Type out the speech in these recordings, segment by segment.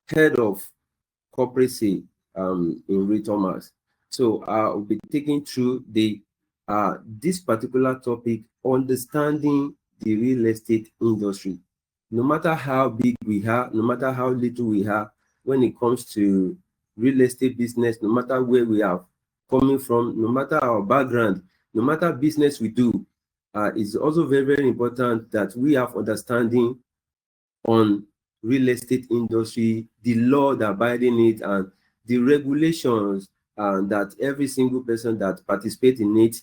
head of corporate sale in Realtormax. So I'll be taking through this particular topic, understanding the real estate industry. No matter how big we are, no matter how little we are, when it comes to real estate business, no matter where we are coming from, no matter our background, no matter business we do, it's also very, very important that we have understanding on real estate industry, the law that abiding it, and the regulations that every single person that participates in it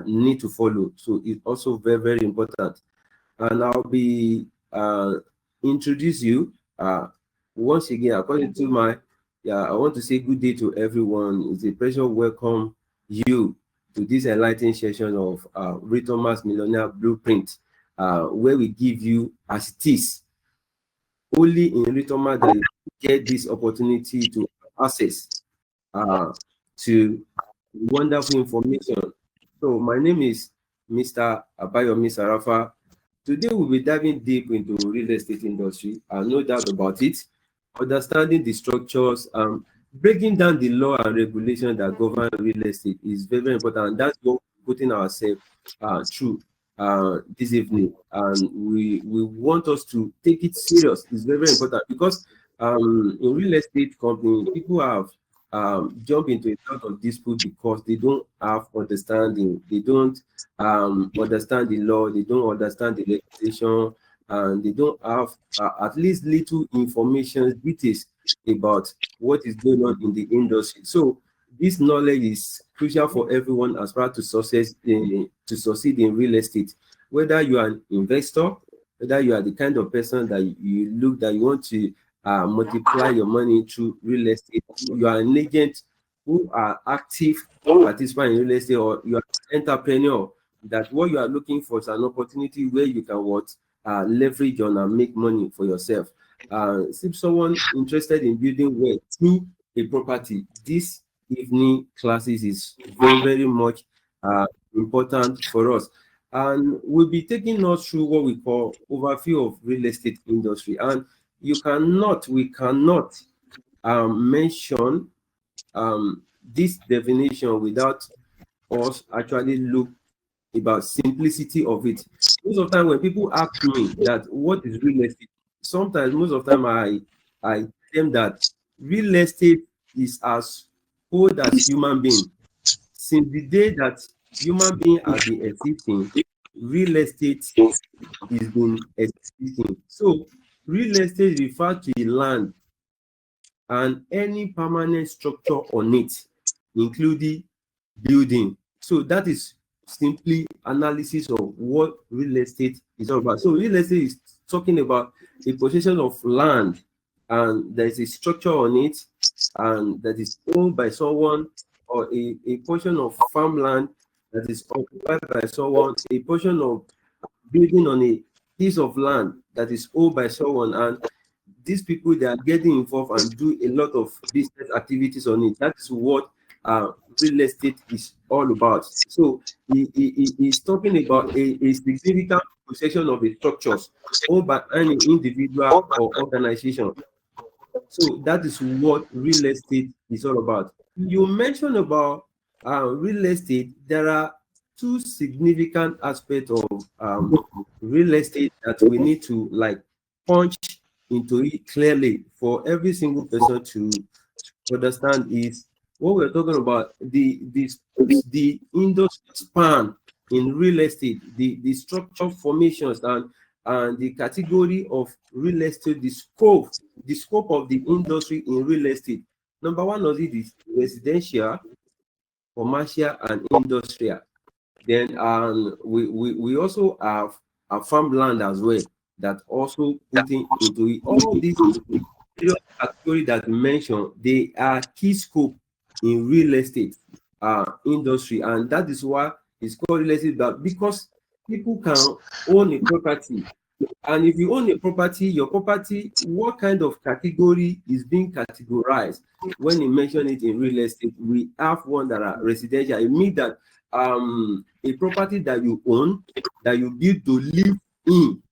need to follow. So it's also very, very important. And I'll be introduce you once again according to my I want to say good day to everyone. It's a pleasure to welcome you to this enlightening session of Realtormax Millionaire Blueprint, where we give you as it is. Only in Realtormax that you get this opportunity to access to wonderful information. So my name is Mr. Abayomi Sarafa. Today we'll be diving deep into real estate industry, no doubt about it, understanding the structures, breaking down the law and regulation that govern real estate is very, very important. And that's what we're putting ourselves through this evening. And we want us to take it serious. It's very, very important because in real estate company, people have jump into a lot of dispute because they don't have understanding. They don't understand the law. They don't understand the legislation, and they don't have at least little information, details about what is going on in the industry. So this knowledge is crucial for everyone as far to succeed in real estate. Whether you are an investor, whether you are the kind of person that you want to multiply your money through real estate, you are an agent who are active participant in real estate, or you are an entrepreneur, that what you are looking for is an opportunity where you can leverage on and make money for yourself. If someone interested in building wealth through a property, this evening classes is very, very much important for us. And we'll be taking us through what we call overview of real estate industry. And we cannot mention this definition without us actually look about simplicity of it. Most of the time when people ask me that what is real estate, sometimes most of the time I tell them that real estate is as old as human being. Since the day that human being has been existing, real estate is been existing. So real estate refers to a land and any permanent structure on it, including building. So that is simply analysis of what real estate is all about. So real estate is talking about a possession of land, and there is a structure on it, and that is owned by someone, or a portion of farmland that is occupied by someone, a portion of building on a piece of land that is owned by someone, and these people, they are getting involved and do a lot of business activities on it. That is what real estate is all about. So he is talking about a significant possession of the structures owned by any individual or organization. So that is what real estate is all about. You mentioned about real estate. There are two significant aspects of real estate that we need to punch into it clearly for every single person to understand. Is what we're talking about, the industry span in real estate, the structure formations, and the category of real estate, the scope of the industry in real estate. Number one of it is residential, commercial, and industrial. Then we also have a farmland as well, that also putting into it. All these categories that we mentioned, they are key scope in real estate industry, and that is why it's called real estate, because people can own a property. And if you own a property, your property, what kind of category is being categorized when you mention it in real estate? We have one that are residential. It means that a property that you own, that you build to live in,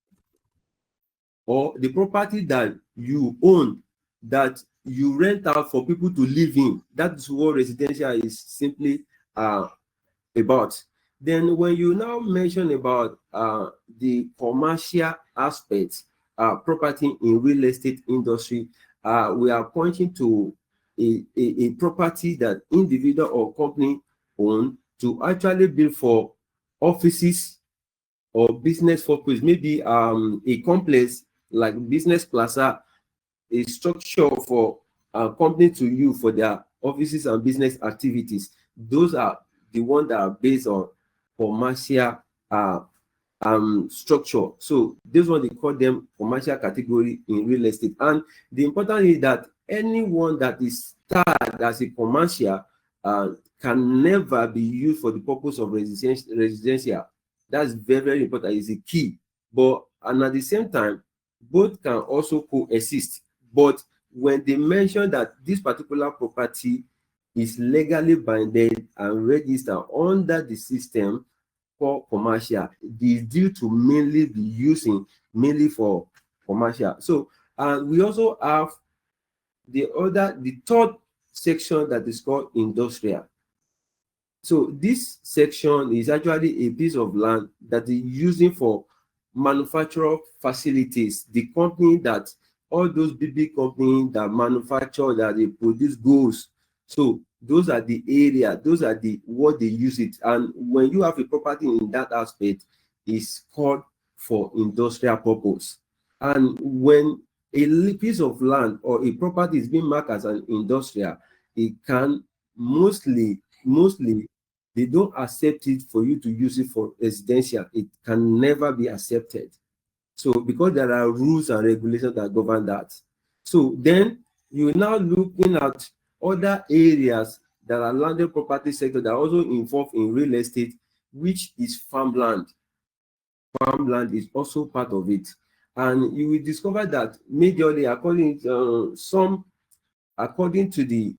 or the property that you own that you rent out for people to live in. That is what residential is simply about. Then when you now mention about the commercial aspects, property in real estate industry, we are pointing to a property that individual or company own to actually build for offices or business purpose, maybe a complex like business plaza, a structure for company to use for their offices and business activities. Those are the ones that are based on commercial structure. So this one they call them commercial category in real estate. And the important is that anyone that is started as a commercial can never be used for the purpose of residential. That's very, very important. It's a key. But and at the same time, both can also coexist. But when they mention that this particular property is legally binded and registered under the system for commercial, it is due to mainly be using mainly for commercial. So we also have the third section that is called industrial. So this section is actually a piece of land that is using for manufacturer facilities, the company that all those big companies that manufacture, that they produce goods. So those are the area, those are the what they use it. And when you have a property in that aspect, it's called for industrial purpose. And when a piece of land or a property is being marked as an industrial, it can mostly they don't accept it for you to use it for residential. It can never be accepted. So because there are rules and regulations that govern that. So then you're now looking at other areas that are landed property sector that are also involved in real estate, which is farmland. Farmland is also part of it. And you will discover that majorly according to the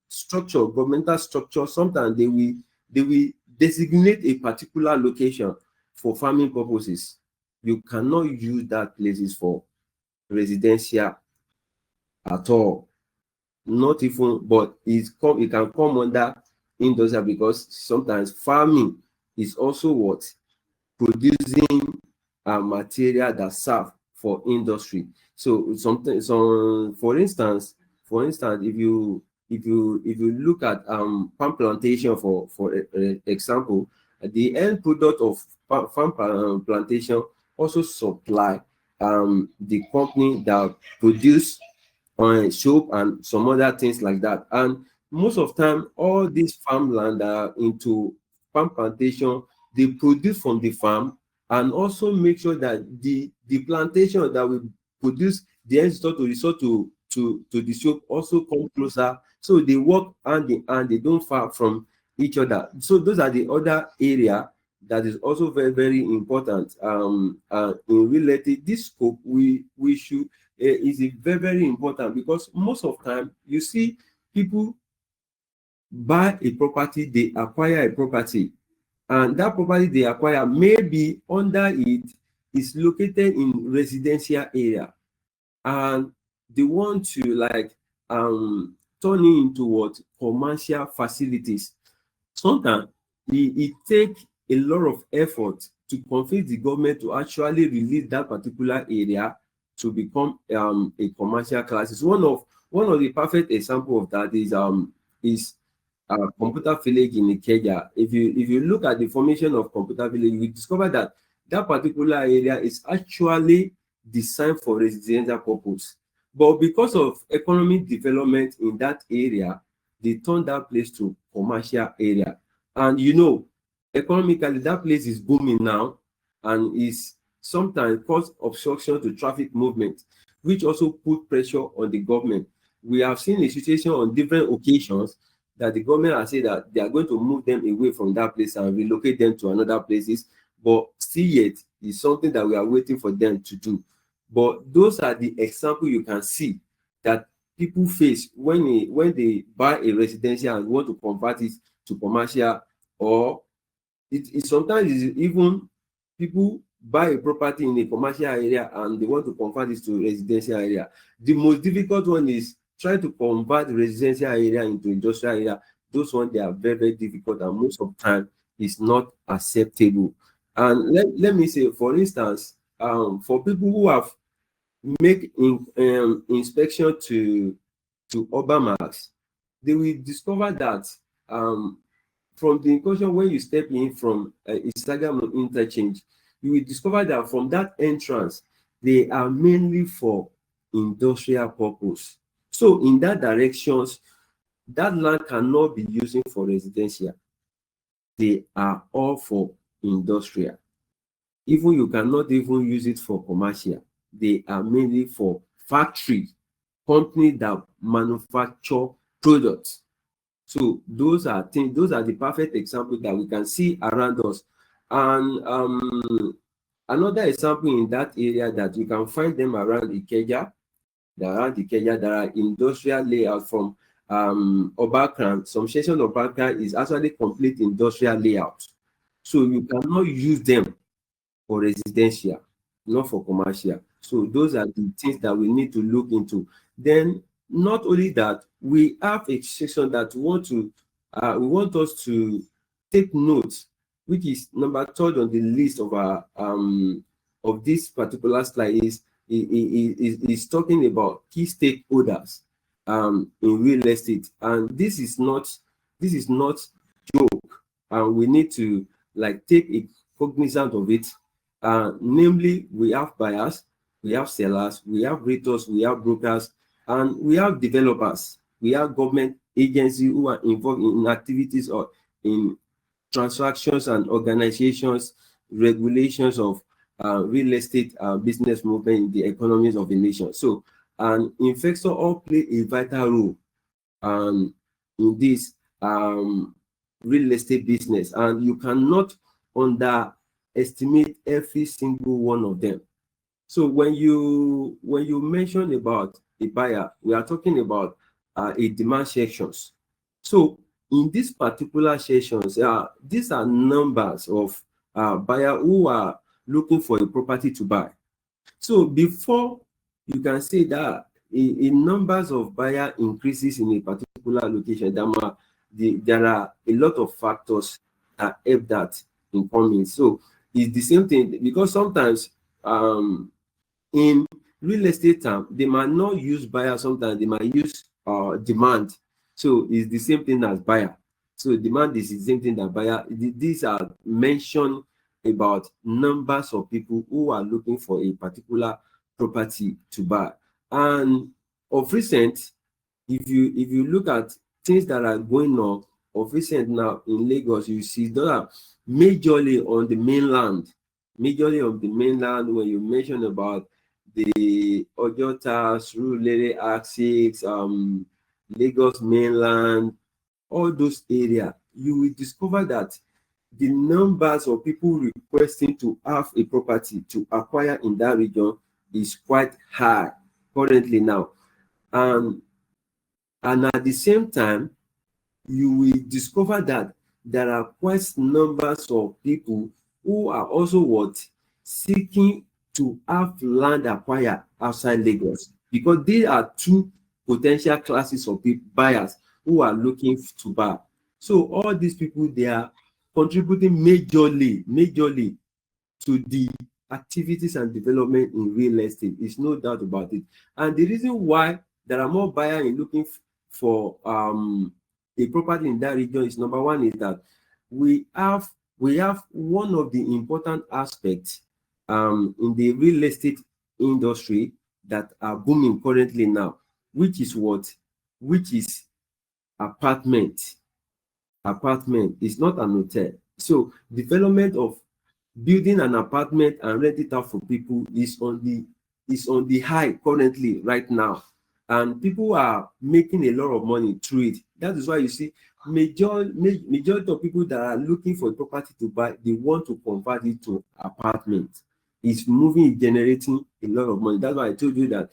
structure, governmental structure, sometimes they will designate a particular location for farming purposes. You cannot use that places for residential at all. Not even, but it can come under industrial, because sometimes farming is also what producing material that serve for industry. So something, for instance, if you look at palm plantation for example, the end product of farm plantation also supply the company that produce soap and some other things like that. And most of time, all these farmland are into farm plantation. They produce from the farm and also make sure that the plantation that will produce the end result to the soap also come closer. So they work hand in hand, they don't far from each other. So those are the other area that is also very, very important in related. This scope we should is very, very important, because most of time you see people buy a property, they acquire a property, and that property they acquire maybe under it is located in residential area, and they want to like turn it into what commercial facilities. Sometimes it take a lot of effort to convince the government to actually release that particular area to become a commercial class. It's one of the perfect example of that is computer village in Ikeja. If you look at the formation of computer village, you will discover that that particular area is actually designed for residential purpose. But because of economic development in that area, they turn that place to commercial area. And you know, economically, that place is booming now and is sometimes cause obstruction to traffic movement, which also put pressure on the government. We have seen a situation on different occasions that the government has said that they are going to move them away from that place and relocate them to another places, but still yet is something that we are waiting for them to do. But those are the examples you can see that people face when they buy a residential and want to convert it to commercial, or it sometimes is even people buy a property in a commercial area and they want to convert it to residential area. The most difficult one is try to convert residential area into industrial area. Those ones, they are very, very difficult, and most of the time is not acceptable. And let me say, for instance, for people who have make inspection to Obamax, they will discover that from the incursion, when you step in from Instagram interchange, you will discover that from that entrance, they are mainly for industrial purpose. So in that directions, that land cannot be using for residential. They are all for industrial. Even you cannot even use it for commercial. They are mainly for factory, company that manufacture products. So those are things, those are the perfect examples that we can see around us. And another example in that area that you can find them around Ikeja, there are industrial layout from Obakran. Some section of Obakran is actually complete industrial layout. So you cannot use them for residential, not for commercial. So those are the things that we need to look into. Then not only that, we have a section that we want us to take notes, which is number third on the list of our of this particular slide, is talking about key stakeholders in real estate. And this is not joke, and we need to like take a cognizant of it. Namely, we have buyers, we have sellers, we have realtors, we have brokers, and we have developers. We have government agencies who are involved in activities or in transactions and organizations, regulations of real estate business movement in the economies of the nation. So, and investors all play a vital role in this real estate business, and you cannot underestimate every single one of them. So when you mention about a buyer, we are talking about a demand sections. So in this particular sections, these are numbers of buyer who are looking for a property to buy. So before you can say that a numbers of buyer increases in a particular location, there are a lot of factors that help that in coming. So it's the same thing, because sometimes in real estate term, they might not use buyer, sometimes they might use demand. So it's the same thing as buyer. So demand is the same thing that buyer. These are mentioned about numbers of people who are looking for a particular property to buy. And of recent, if you look at things that are going on of recent now in Lagos, you see that are majorly on the mainland. When you mention about the Ojota, Surulere axis, Lagos mainland, all those areas, you will discover that the numbers of people requesting to have a property to acquire in that region is quite high currently now. And at the same time, you will discover that there are quite numbers of people who are also seeking to have land acquired outside Lagos, because there are two potential classes of buyers who are looking to buy. So all these people, they are contributing majorly to the activities and development in real estate. It's no doubt about it. And the reason why there are more buyers in looking for a property in that region is, number one, is that we have one of the important aspects in the real estate industry that are booming currently now, which is apartment. Is not an hotel. So development of building an apartment and rent it out for people is on the high currently right now, and people are making a lot of money through it. That is why you see majority of people that are looking for a property to buy, they want to convert it to apartment. It's moving, generating a lot of money. That's why I told you that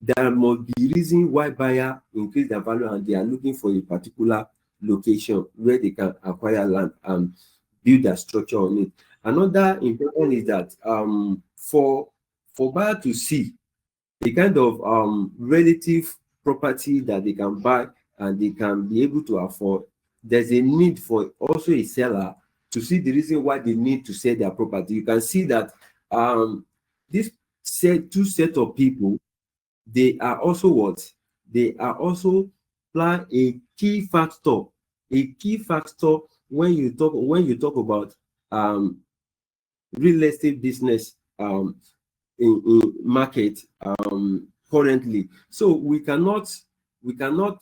there must be reason why buyer increase their value and they are looking for a particular location where they can acquire land and build their structure on it. Another important is that for buyer to see the kind of relative property that they can buy and they can be able to afford, there's a need for also a seller to see the reason why they need to sell their property. You can see that this two set of people, they are also what? They are also play a key factor. A key factor when you talk about real estate business in market currently. So we cannot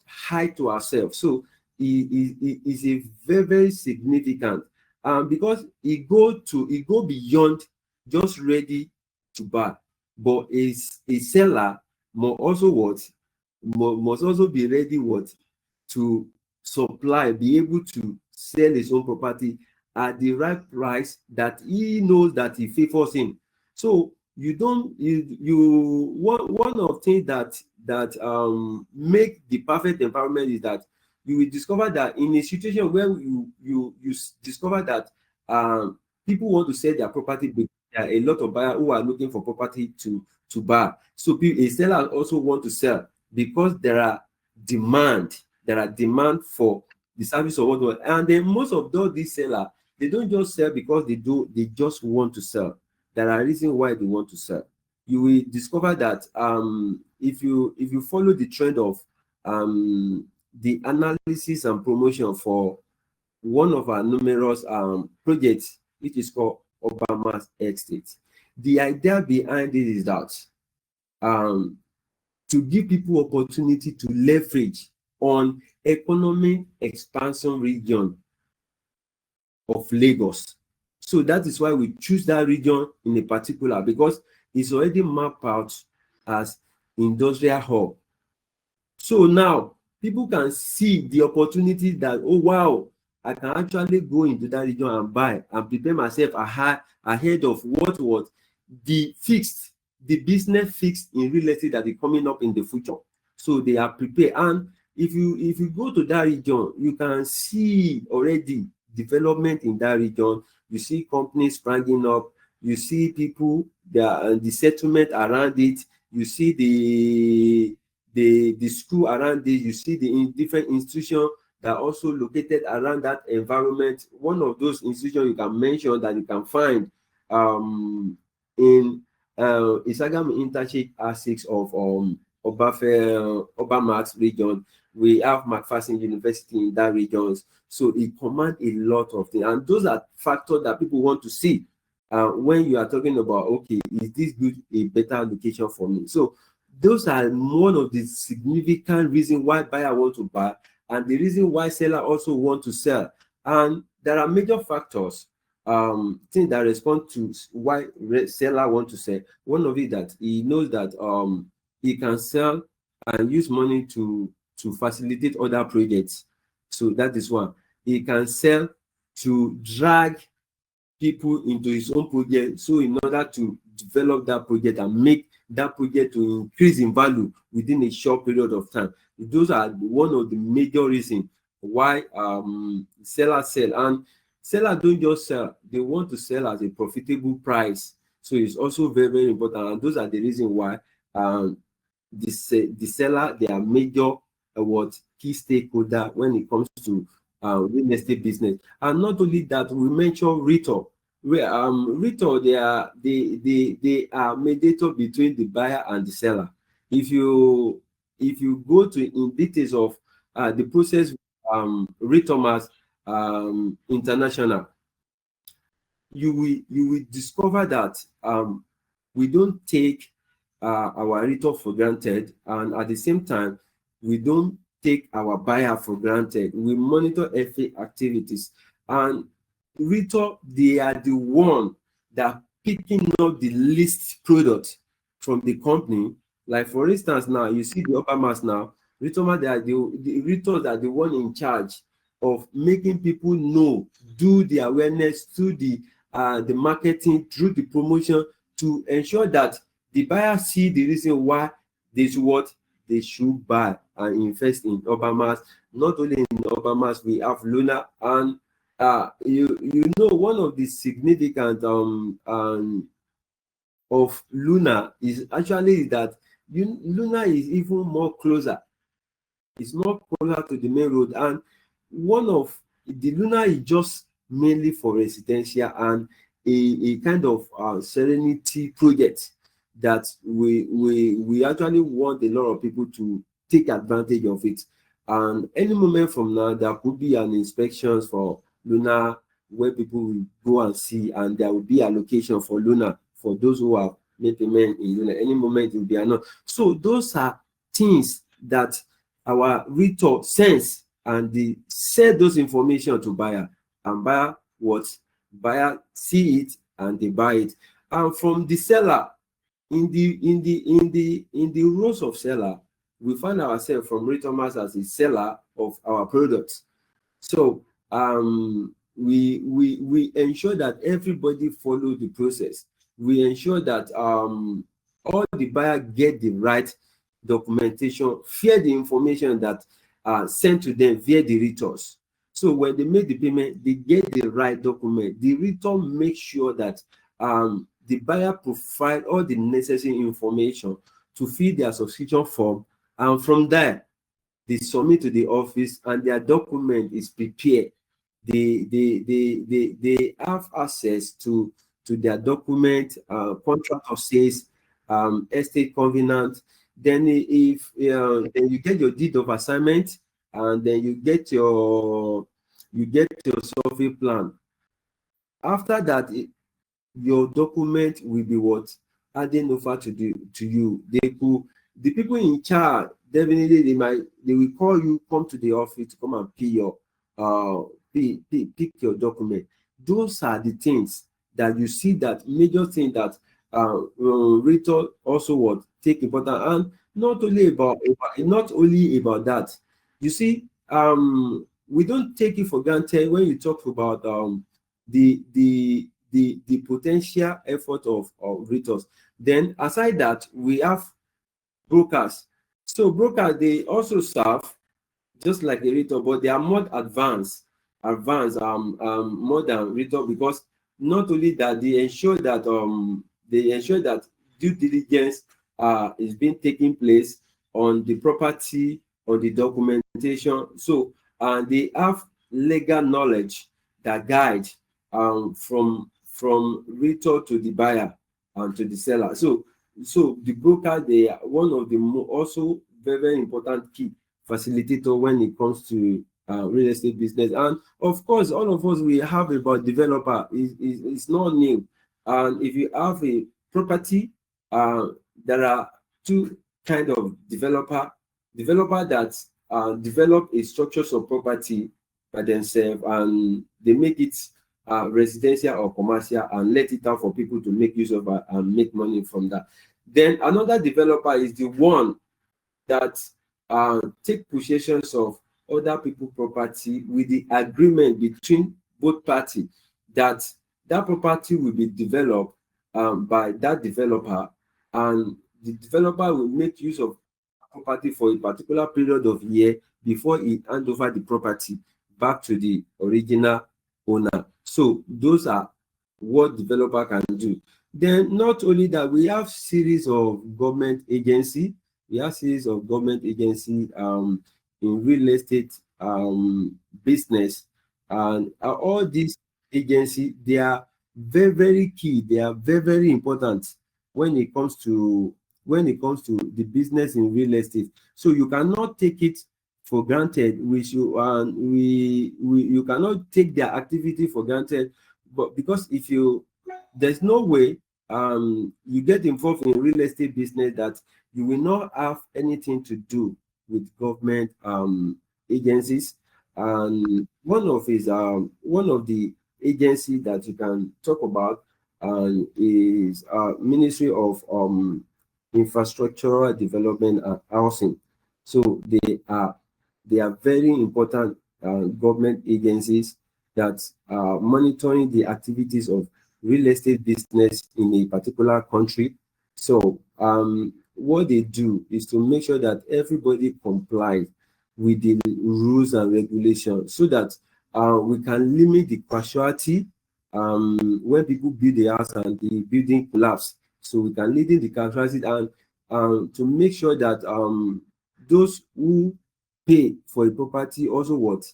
hide to ourselves. So it is a very, very significant, because it go beyond just ready to buy, but is a seller must also must also be ready to supply, be able to sell his own property at the right price that he knows that it favors him. So you don't you one of things that make the perfect environment is that you will discover that in a situation where you discover that people want to sell their property, because there are a lot of buyers who are looking for property to buy. So a seller also want to sell because there are demand for the service of what. And then most of these sellers, they don't just sell because they just want to sell. There are reasons why they want to sell. You will discover that if you follow the trend of the analysis and promotion for one of our numerous projects, which is called Obama's Estate. The idea behind it is that to give people opportunity to leverage on economic expansion region of Lagos. So that is why we choose that region in a particular, because it's already mapped out as industrial hub. So now people can see the opportunity that, oh wow, I can actually go into that region and buy and prepare myself ahead of what the business fixed in real estate that is coming up in the future. So they are prepared. And if you go to that region, you can see already development in that region. You see companies springing up. You see people, the settlement around it. You see the school around it. You see the different institutions that are also located around that environment. One of those institutions you can mention that you can find in Isagam Internship R6 of Obamax region. We have McPherson University in that region. So it commands a lot of things. And those are factors that people want to see when you are talking about, okay, is this good, a better location for me? So those are one of the significant reasons why buyer want to buy, and the reason why seller also want to sell. And there are major factors, things that respond to why seller want to sell. One of it that he knows that he can sell and use money to facilitate other projects. So that is one. He can sell to drag people into his own project, so in order to develop that project and make that project to increase in value within a short period of time. Those are one of the major reasons why sellers sell. And sellers don't just sell, they want to sell at a profitable price. So it's also very, very important. And those are the reasons why the seller, they are major key stakeholder when it comes to real estate business. And not only that, we mentioned Realtor. Realtor, they are mediator between the buyer and the seller. If you go to in details of the process, Realtormax International, you will discover that we don't take our Realtor for granted, and at the same time, we don't take our buyer for granted. We monitor every activities, and Realtor, they are the one that picking up the list product from the company. Like for instance, now you see the upper mass now, Realtor, they are the Realtors are the one in charge of making people know, do the awareness, do the marketing, through the promotion, to ensure that the buyer see the reason why they should buy and invest in Obama's. Not only in Obama's, we have Luna and you know, one of the significant of Luna is actually that Luna is even more closer. It's more closer to the main road, and one of the Luna is just mainly for residential and a kind of serenity project that we actually want a lot of people to take advantage of it. And any moment from now, there could be an inspections for Luna where people will go and see, and there will be allocation for Luna for those who have made payment in Luna. Any moment it will be announced. So those are things that our realtor sense, and they sell those information to buyer, and buyer see it and they buy it. And from the seller, in the roles of seller, we find ourselves from Realtormax as a seller of our products. So we ensure that everybody follow the process. We ensure that all the buyer get the right documentation, share the information that sent to them via the realtors. So when they make the payment, they get the right document. The realtor makes sure that the buyer provide all the necessary information to fill their subscription form, and from there they submit to the office and their document is prepared. They have access to their document, contract of sales, estate covenant. Then if then you get your deed of assignment, and then you get your survey plan. After that, your document will be what adding over to you. The people in charge, definitely they will call you, come to the office to come and pick your document. Those are the things that you see, that major thing that realtor also would take important. And not only about that, you see, we don't take it for granted when you talk about the potential effort of realtors. Then aside that, we have brokers. So brokers, they also serve just like a realtor, but they are more advanced more than realtor, because not only that, they ensure that due diligence is being taken place on the property, on the documentation. So they have legal knowledge that guide from realtor to the buyer and to the seller. So the broker, they are one of the also very, very important key facilitator when it comes to real estate business. And of course, all of us, we have about developer. It's not new. And if you have a property, there are two kind of developer that develop a structures of property by themselves, and they make it residential or commercial and let it out for people to make use of and make money from that. Then another developer is the one that take possessions of other people's property with the agreement between both parties, that property will be developed by that developer, and the developer will make use of property for a particular period of year before he hand over the property back to the original owner. So those are what developer can do. Then not only that, we have series of government agency. We have series of government agency in real estate business, and all these agencies, they are very, very key. They are very, very important when it comes to the business in real estate. So you cannot take it for granted. You cannot take their activity for granted, but because there's no way you get involved in real estate business that you will not have anything to do with government agencies. And one of the agencies that you can talk about is Ministry of Infrastructural Development and Housing. So they are very important government agencies that are monitoring the activities of real estate business in a particular country. So what they do is to make sure that everybody complies with the rules and regulations, so that We can limit the casualty when people build the house and the building collapse. So we can limit the casualty, and to make sure that those who pay for a property also what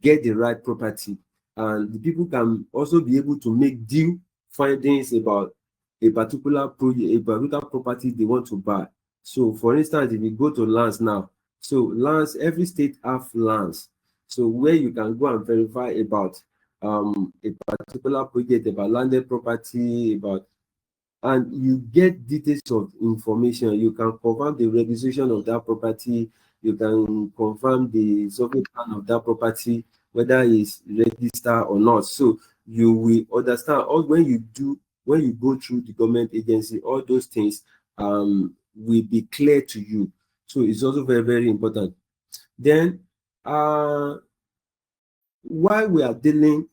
get the right property, and the people can also be able to make due findings about a particular project, a particular property they want to buy. So for instance, if you go to lands now, so lands, every state have lands, so where you can go and verify about a particular project, about landed property, about, and you get details of information. You can confirm the registration of that property, you can confirm the survey plan of that property, whether it's registered or not. So you will understand all when you go through the government agency, all those things will be clear to you. So it's also very, very important. Then while we are dealing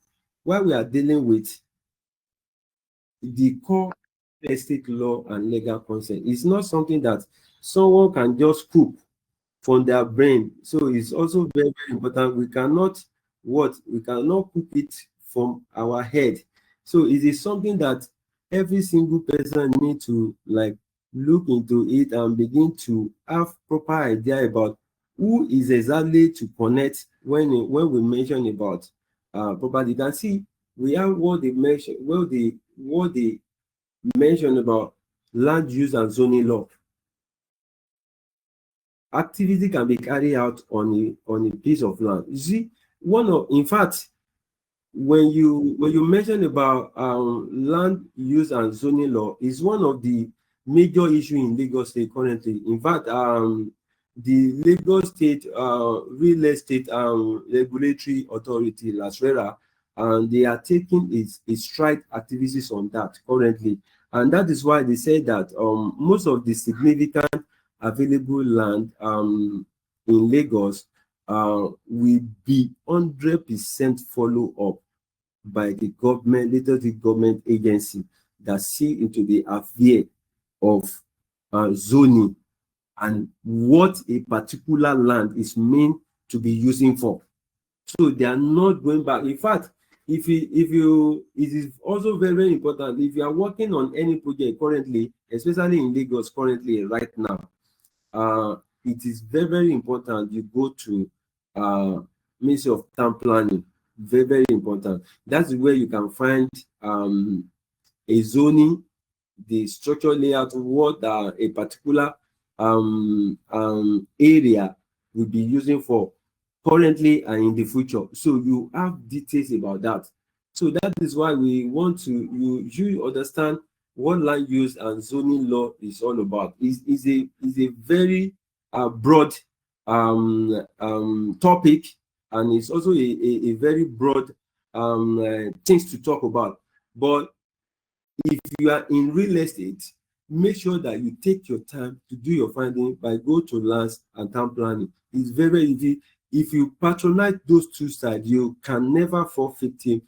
with the core estate law and legal consent, it's not something that someone can just cook from their brain. So it's also very, very important. We cannot cook it from our head. So it is something that every single person need to like look into it and begin to have proper idea about who is exactly to connect when we mention about property. You can see we have what they mention about land use and zoning law. Activity can be carried out on a piece of land. You see, in fact, when you mention about land use and zoning law, is one of the major issue in Lagos State currently. In fact, the Lagos State Real Estate Regulatory Authority, LASRERA, and they are taking its strike activities on that currently, and that is why they say that most of the significant available land in Lagos will be 100% follow up by the government, later the government agency that see into the affair of zoning and what a particular land is meant to be using for. So they are not going back. In fact, it is also very, very important. If you are working on any project currently, especially in Lagos currently right now, it is very, very important you go to Ministry of Town Planning. Very, very important. That's where you can find a zoning, the structural layout, what a particular area will be using for currently and in the future. So you have details about that. So that is why we want to you understand what land use and zoning law is all about. Is a very broad topic, and it's also a very broad things to talk about. But if you are in real estate, make sure that you take your time to do your finding by go to lands and town planning. It's very, very easy. If you patronize those two sides, you can never fall victim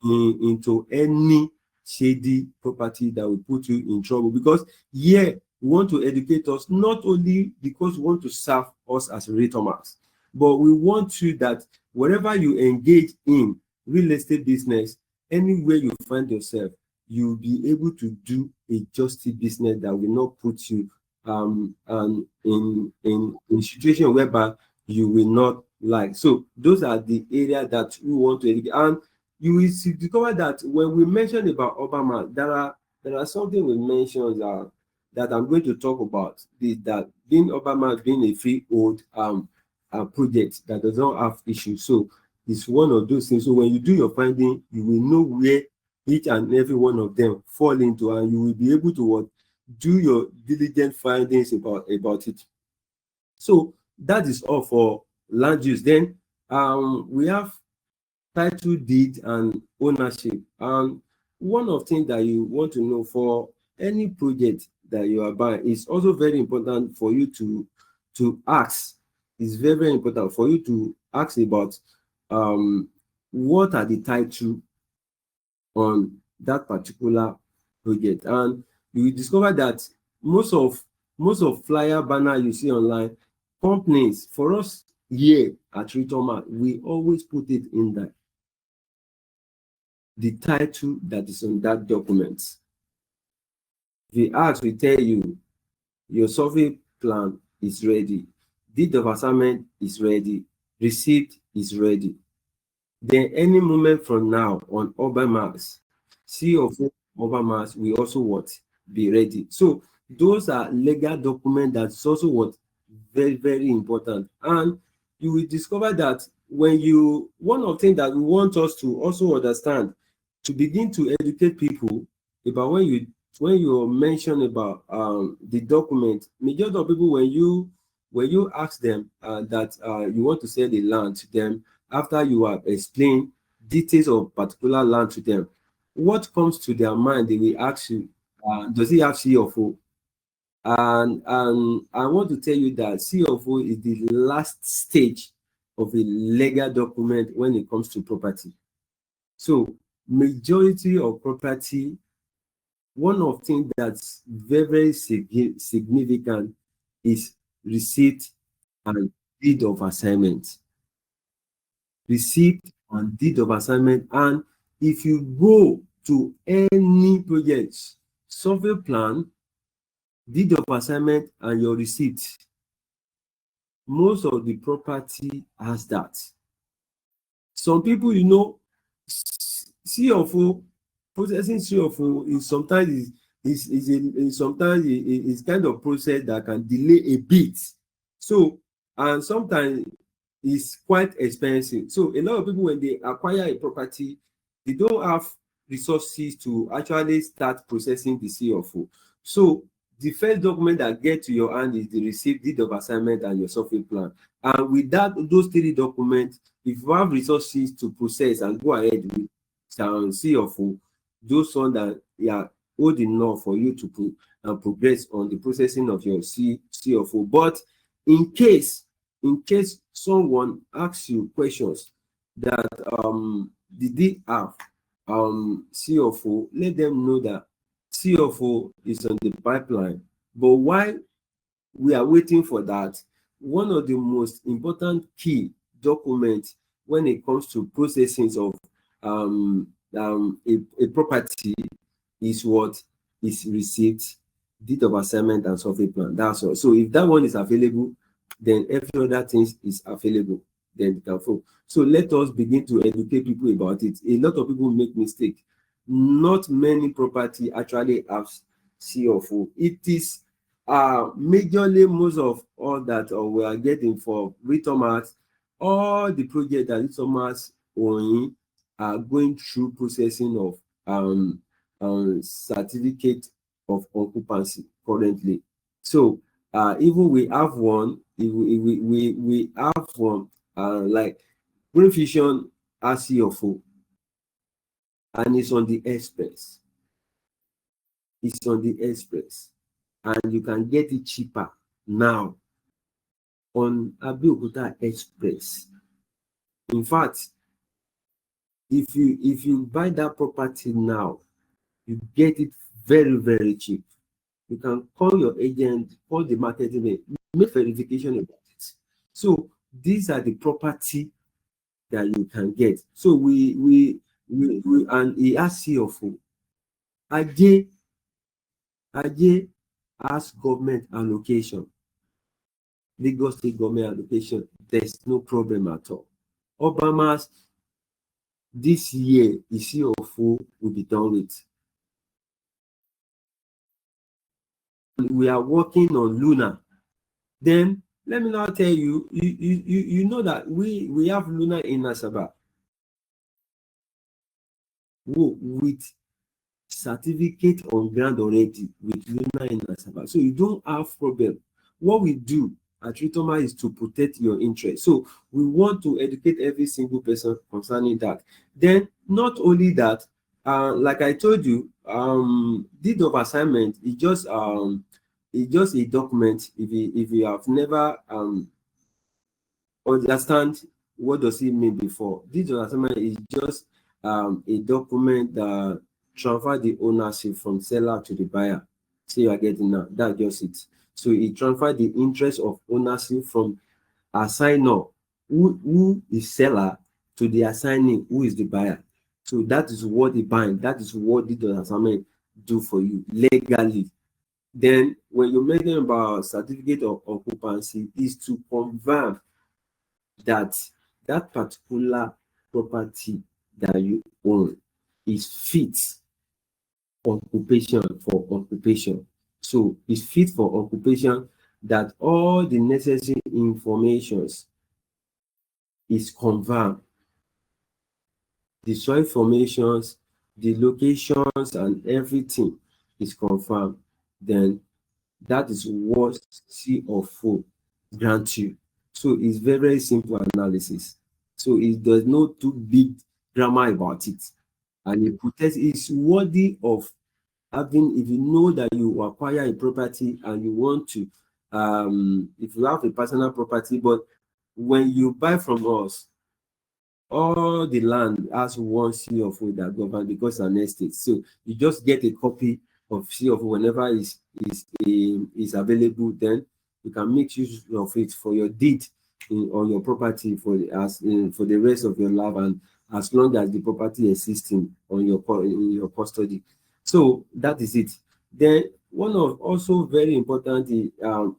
into any shady property that will put you in trouble. Because here we want to educate us, not only because we want to serve us as Realtormax, but we want you that wherever you engage in real estate business, anywhere you find yourself, you'll be able to do a justice business that will not put you in a situation whereby you will not like. So those are the areas that we want to educate. And you will discover that when we mention about Obama, there are something we mentioned that I'm going to talk about, that being Obama being a freehold project that does not have issues. So it's one of those things. So when you do your finding, you will know where each and every one of them fall into, and you will be able to do your diligent findings about it. So that is all for land use. Then we have title deed and ownership. And one of the things that you want to know for any project that you are buying is also very important for you to ask. It's very, very important for you to ask about what are the title on that particular project. And you will discover that most of flyer banner you see online, companies, for us here at Realtormax, we always put it in the title that is on that document. The act will tell you your survey plan is ready, deed of assignment is ready, receipt is ready. Then any moment from now on Obermax, CFO Obermax will also what? Be ready. So those are legal documents that's also what? Very, very important. And you will discover that when you, one of the things that we want us to also understand, to begin to educate people about when you mention about the document, majority of people, when you ask them that you want to sell the land to them, after you have explained details of particular land to them, what comes to their mind, they will ask you, does he have CFO? And I want to tell you that CFO is the last stage of a legal document when it comes to property. So majority of property, one of the things that's very, very significant is receipt and deed of assignment. Receipt and deed of assignment. And if you go to any project, survey plan, deed of assignment, and your receipt, most of the property has that. Some people, CFO, processing CFO is sometimes is kind of process that can delay a bit. So, and sometimes it's quite expensive. So a lot of people, when they acquire a property, they don't have resources to actually start processing the CFO. So the first document that gets to your hand is the receipt, deed of assignment, and your survey plan. And with that, those three documents, if you have resources to process and go ahead with CFO, those ones that are old enough for you to progress on the processing of your CFO. But in case someone asks you questions that did they have CFO, let them know that CFO is on the pipeline. But while we are waiting for that, one of the most important key documents when it comes to processing of a property is what is receipt, deed of assignment, and survey plan. That's all. So if that one is available, then every other thing is available. Then you can follow. So let us begin to educate people about it. A lot of people make mistake. Not many property actually have CFO. It is majorly most of all that we are getting for Realtormax. All the projects that Realtormax owning are going through processing of certificate of occupancy currently. So even we have one, we have one like Green Vision CFO, and it's on the express. It's on the express, and you can get it cheaper now on Abeokuta Express. In fact, if you buy that property now, you get it very, very cheap. You can call your agent, call the marketing, make verification about it. So these are the property that you can get. So we and he has CFO. Ajay has government allocation. Lagos State government allocation. There's no problem at all. Obama's this year, the CFO will be done with. We are working on Luna. Then let me now tell you, you know that we have Luna in Asaba. With certificate on ground already with Luna in Asaba. So you don't have problem. What we do at Realtormax is to protect your interest. So we want to educate every single person concerning that. Then not only that, like I told you, deed of assignment is just a document. If you have never understand what does it mean before, deed of assignment is just a document that transfer the ownership from seller to the buyer. So you are getting now, that's just it. So it transfer the interest of ownership from assigner, who is seller, to the assignee, who is the buyer. So that is what the bind, that is what the assignment do for you legally. Then when you mention about certificate of occupancy, is to confirm that that particular property that you own is fit occupation. So it's fit for occupation, that all the necessary informations is confirmed. The soil formations, the locations, and everything is confirmed. Then that is what C of O grant you. So it's very, very simple analysis. So it does not too big grammar about it. And the protest is worthy of having. If you know that you acquire a property and you want to, if you have a personal property, but when you buy from us, all the land has one C of O that governs, because it's an estate. So you just get a copy of C of O whenever is available. Then you can make use of it for your deed on your property for the rest of your life, and as long as the property is existing on in your custody. So that is it. Then one of also very important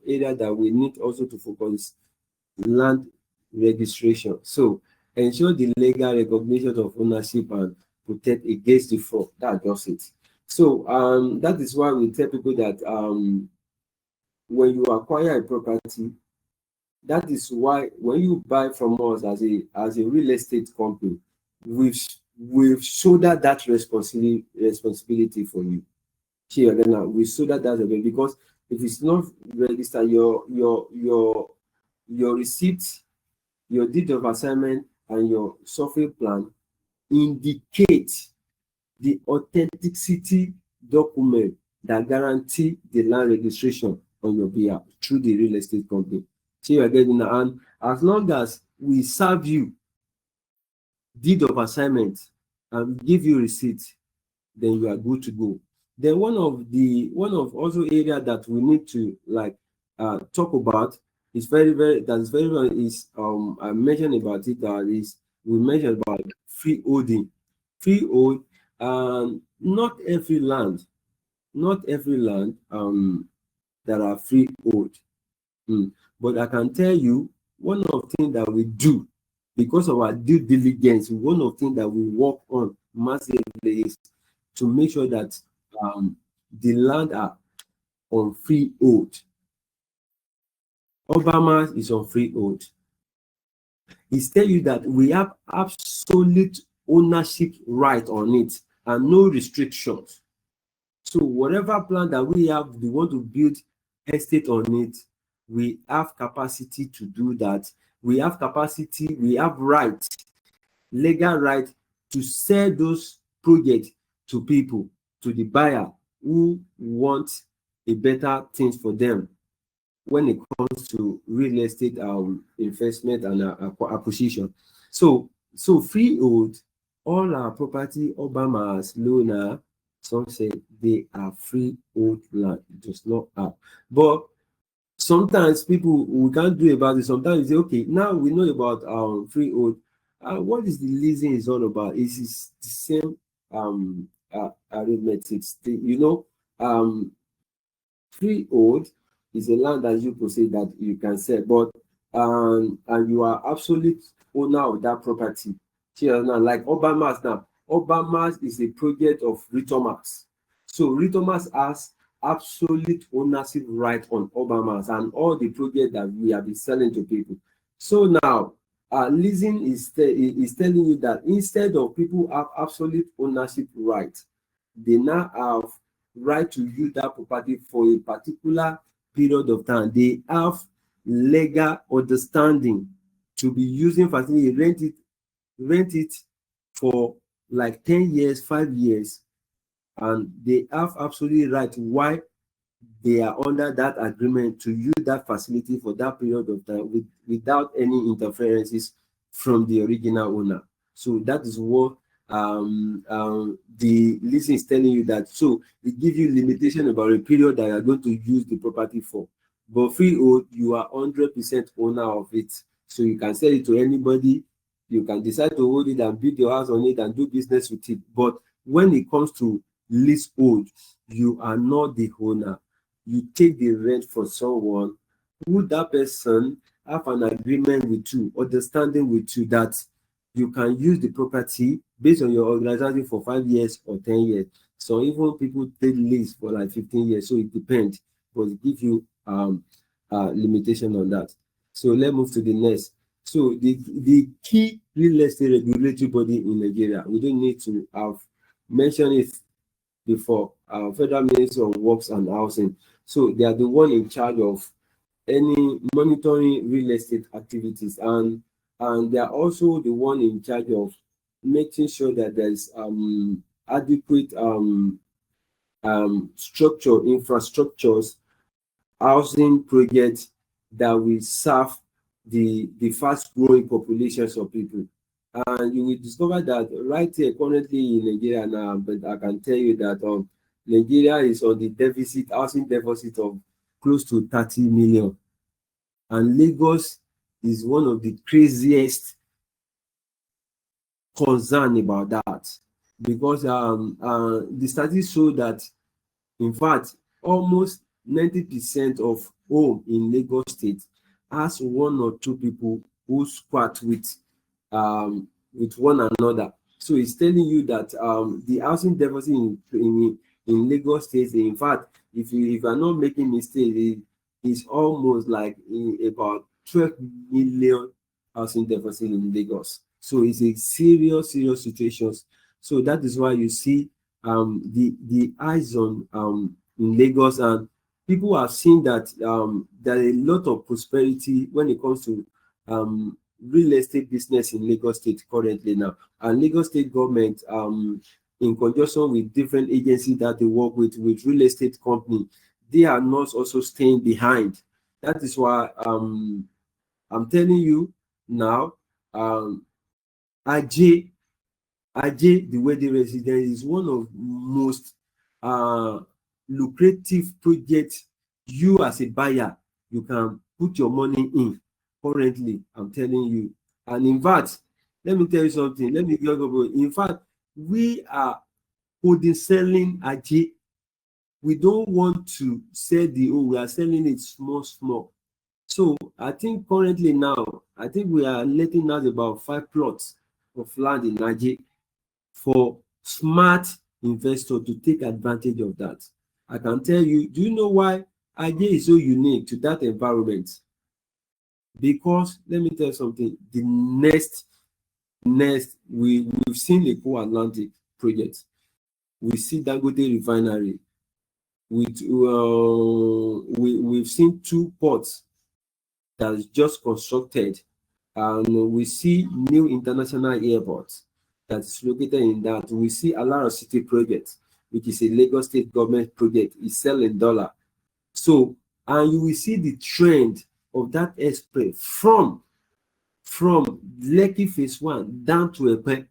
area that we need also to focus is land registration. So ensure the legal recognition of ownership and protect against default. That's just it. So that is why we tell people that when you acquire a property, that is why when you buy from us as a real estate company, we've shouldered that responsibility for you. Here then we shoulder that away, because if it's not registered, your receipt, your deed of assignment, and your software plan indicate the authenticity document that guarantee the land registration on your behalf through the real estate company. So you are getting, and as long as we serve you deed of assignment and give you receipt, then you are good to go. Then one of also area that we need to talk about is very is I mentioned about it, is we mentioned about freeholding. Freehold, not every land that are freehold. But I can tell you, one of the things that we do because of our due diligence, one of the things that we work on massively is to make sure that the land are on freehold. Obama is on freehold. It's tell you that we have absolute ownership right on it and no restrictions. So whatever plan that we have, we want to build estate on it, we have capacity to do that. We have capacity, we have right, legal right to sell those projects to people, to the buyer who want a better things for them when it comes to real estate investment and acquisition. So freehold, all our property, Obama's, Lona, some say they are freehold land. It does not have. But sometimes people, we can't do about it. Sometimes you say, okay, now we know about freehold. What is the leasing is all about? It's the same arithmetic. Freehold is a land that you possess that you can sell, but and you are absolute owner of that property. Now, like Obama's now. Obama's is a project of Realtormax. So Realtormax has absolute ownership right on Obama's and all the projects that we have been selling to people. So now, leasing is telling you that instead of people have absolute ownership right, they now have right to use that property for a particular period of time. They have legal understanding to be using facility, rent it for like 10 years, 5 years, and they have absolutely right why they are under that agreement to use that facility for that period of time without any interferences from the original owner. So that is what the leasing is telling you, that so it gives you limitation about a period that you are going to use the property for. But freehold, you are 100% owner of it, so you can sell it to anybody You can decide to hold it and build your house on it and do business with it. But when it comes to leasehold, you are not the owner. You take the rent for someone who that person have an agreement with you, understanding with you that you can use the property based on your organization for 5 years or 10 years. So even people take lease for like 15 years. So it depends, but it gives you limitation on that. So let's move to the next. So the key real estate regulatory body in Nigeria, we don't need to have mentioned it before, Federal Ministry of Works and Housing. So they are the one in charge of any monitoring real estate activities, and they are also the one in charge of making sure that there's adequate structure, infrastructures, housing projects that will serve the fast growing populations of people. And you will discover that right here currently in Nigeria now, but I can tell you that Nigeria is on the deficit, housing deficit of close to 30 million. And Lagos is one of the craziest concern about that, because the statistics show that, in fact, almost 90% of home in Lagos State has one or two people who squat with one another. So it's telling you that the housing deficit in Lagos State, in fact, if you are not making mistakes, it's almost like about 12 million housing deficit in Lagos. So it's a serious situation. So that is why you see the eyes on in Lagos, and people have seen that there are a lot of prosperity when it comes to real estate business in Lagos State currently now. And Lagos State government, in conjunction with different agencies that they work with real estate company, they are not also staying behind. That is why I'm telling you now, Ajay, the wedding residence, is one of most lucrative projects you as a buyer you can put your money in currently. I'm telling you. And in fact, let me tell you something. Let me go. In fact, we are holding selling Ajay. We don't want to sell the whole. We are selling it small. So I think currently now, I think we are letting out about 5 plots of land in Ajay for smart investor to take advantage of that. I can tell you, do you know why Ajay is so unique to that environment? Because let me tell you something, the next we've seen the Eko Atlantic project. We see Dangote refinery. We've seen 2 ports that's just constructed, and we see new international airports that's located in that. We see Alara City project, which is a Lagos State government project, is selling dollar. So, and you will see the trend of that express from Lekki phase 1 down to Epe.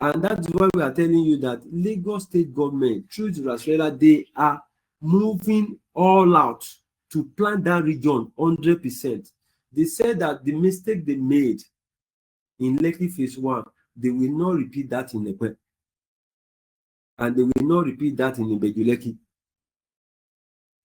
And that's why we are telling you that Lagos State government, through Rasrela, they are moving all out to plan that region 100%. They said that the mistake they made in Lekki phase 1, they will not repeat that in Epe. And they will not repeat that in Ibejuleki.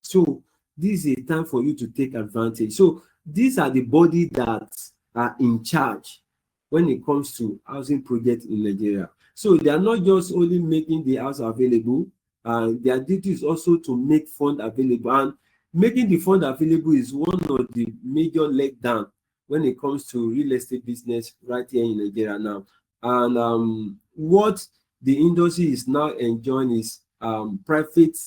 So this is a time for you to take advantage. So these are the bodies that are in charge when it comes to housing projects in Nigeria. So they are not just only making the house available, their duty is also to make fund available. And making the fund available is one of the major leg down when it comes to real estate business right here in Nigeria now. And what the industry is now enjoying is private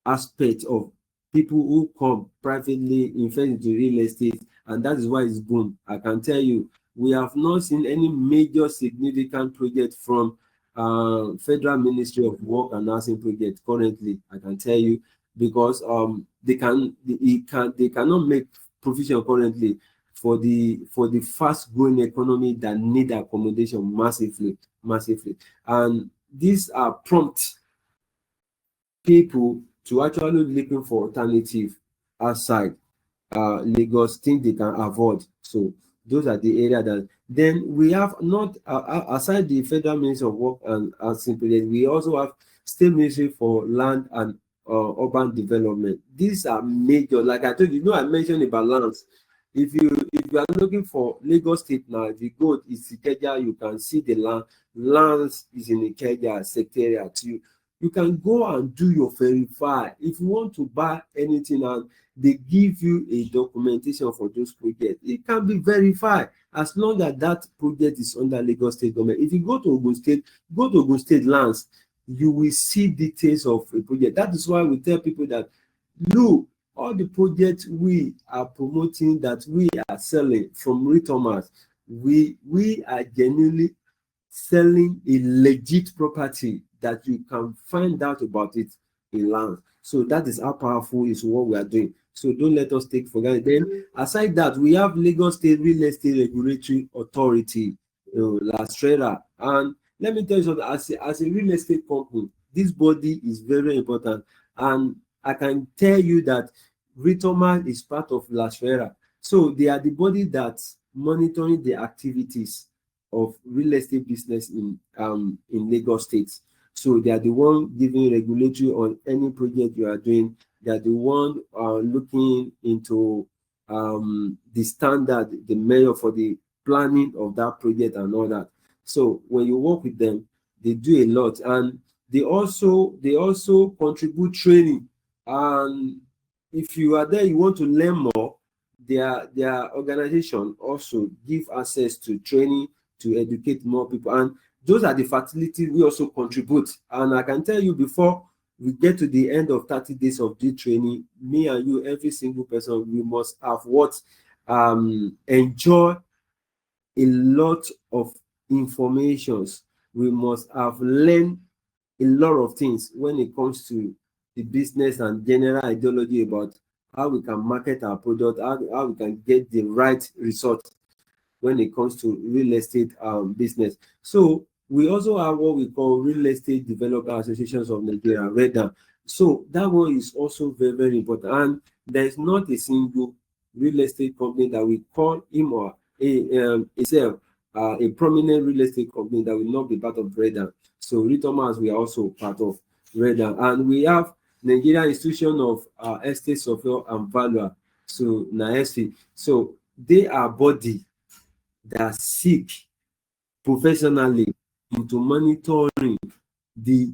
aspect of people who come privately invest into real estate, and that is why it's boom. I can tell you, we have not seen any major significant project from Federal Ministry of Work and Housing project currently. I can tell you, because they cannot make provision currently for the fast growing economy that need accommodation massively, and these are prompt people to actually looking for alternative outside Lagos, things they can avoid. So those are the areas that Then we have not aside the Federal Ministry of Work and Simply, we also have State Ministry for Land and Urban Development. These are major. Like I told you, I mentioned about lands. If you are looking for Lagos State now, if you go to Ikeja, you can see the land. Lands is in Ikeja Secretariat. You can go and do your verify. If you want to buy anything and they give you a documentation for those projects, it can be verified as long as that project is under Lagos State government. If you go to Ogun State lands, you will see details of a project. That is why we tell people that, look, all the projects we are promoting, that we are selling from Realtormax, we are genuinely selling a legit property that you can find out about it in land. So that is how powerful is what we are doing. So don't let us take for granted. Then aside that, we have Lagos State Real Estate Regulatory Authority, LASTRERA. And let me tell you something, as a real estate company, this body is very important. And I can tell you that Realtormax is part of LASTRERA. So they are the body that's monitoring the activities of real estate business in Lagos State. So they are the one giving regulatory on any project you are doing. They are the one looking into the standard, the measure for the planning of that project and all that. So when you work with them, they do a lot, and they also contribute training. And if you are there, you want to learn more, their organization also give access to training to educate more people. And those are the facilities we also contribute. And I can tell you, before we get to the end of 30 days of the training, me and you, every single person, we must have enjoy a lot of informations. We must have learned a lot of things when it comes to the business and general ideology about how we can market our product, how we can get the right result when it comes to real estate business. So we also have what we call Real Estate Developer Associations of Nigeria, REDA. So that one is also very, very important. And there is not a single real estate company that we call him or itself a prominent real estate company that will not be part of REDA. So Realtormax, we are also part of REDA. And we have Nigeria Institution of Estate Surveyor and Valuer, so NIESV. So they are body that seek professionally into monitoring the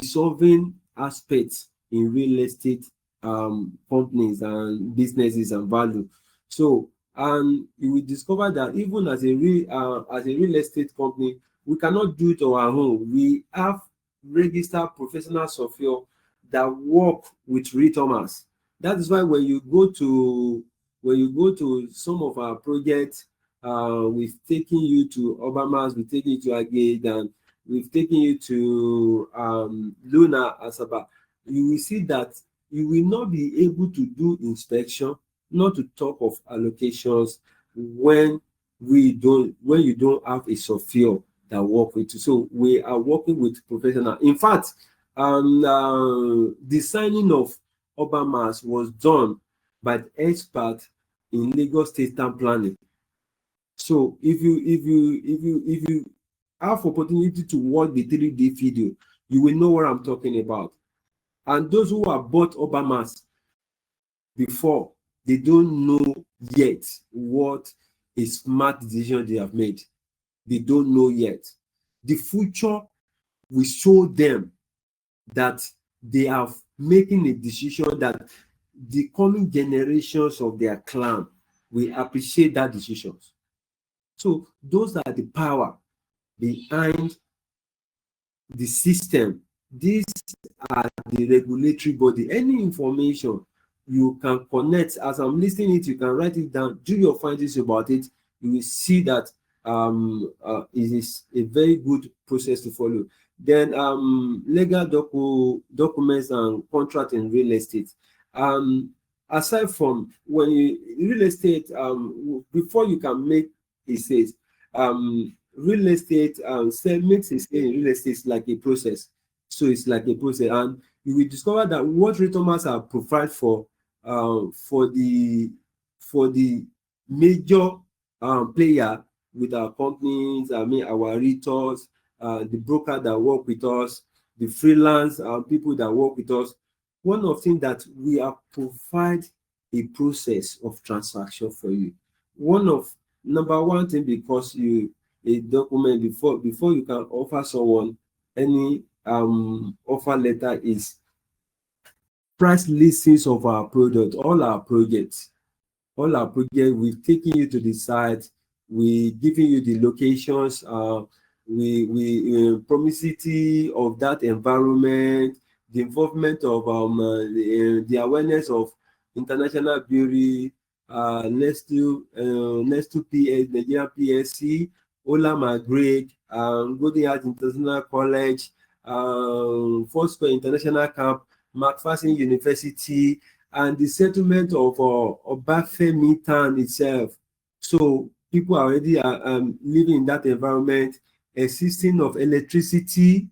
solving aspects in real estate companies and businesses and value. So, and you will discover that even as a real estate company, we cannot do it on our own. We have registered professional surveyor that work with Realtormax. That is why when you go to some of our projects, we've taken you to Obama's, we've taken you to Agade, and we've taken you to Luna, Asaba. You will see that you will not be able to do inspection, not to talk of allocations, when you don't have a surveyor that work with you. So we are working with professional. In fact, the signing of Obama's was done by the expert in Lagos State Town Planning. So if you have opportunity to watch the 3D video, you will know what I'm talking about. And those who have bought Obama's before, they don't know yet what a smart decision they have made. They don't know yet. The future will show them that they are making a decision that the coming generations of their clan will appreciate that decisions. So those are the power behind the system. These are the regulatory body. Any information you can connect, as I'm listening it, you can write it down, do your findings about it. You will see that it is a very good process to follow. Then legal documents and contract in real estate. Aside from when real estate, before you can make a sales, real estate makes a sale in real estate is like a process. So it's like a process, and you will discover that what Realtormax are provide for the major player with our companies, I mean our realtors, the broker that work with us, the freelance people that work with us. One of the things that we are provide a process of transaction for you. One of number one thing, because you a document before you can offer someone any offer letter, is price listings of our product, all our projects. All our projects, we've taken you to the site, we giving you the locations, we promisity of that environment, the involvement of the awareness of international beauty, next to PS, Nigeria PSC, Ola Maghreb, Golden Heart International College, Foursquare International Camp, McPherson University, and the settlement of Obafemi town itself. So people are already living in that environment, existing of electricity,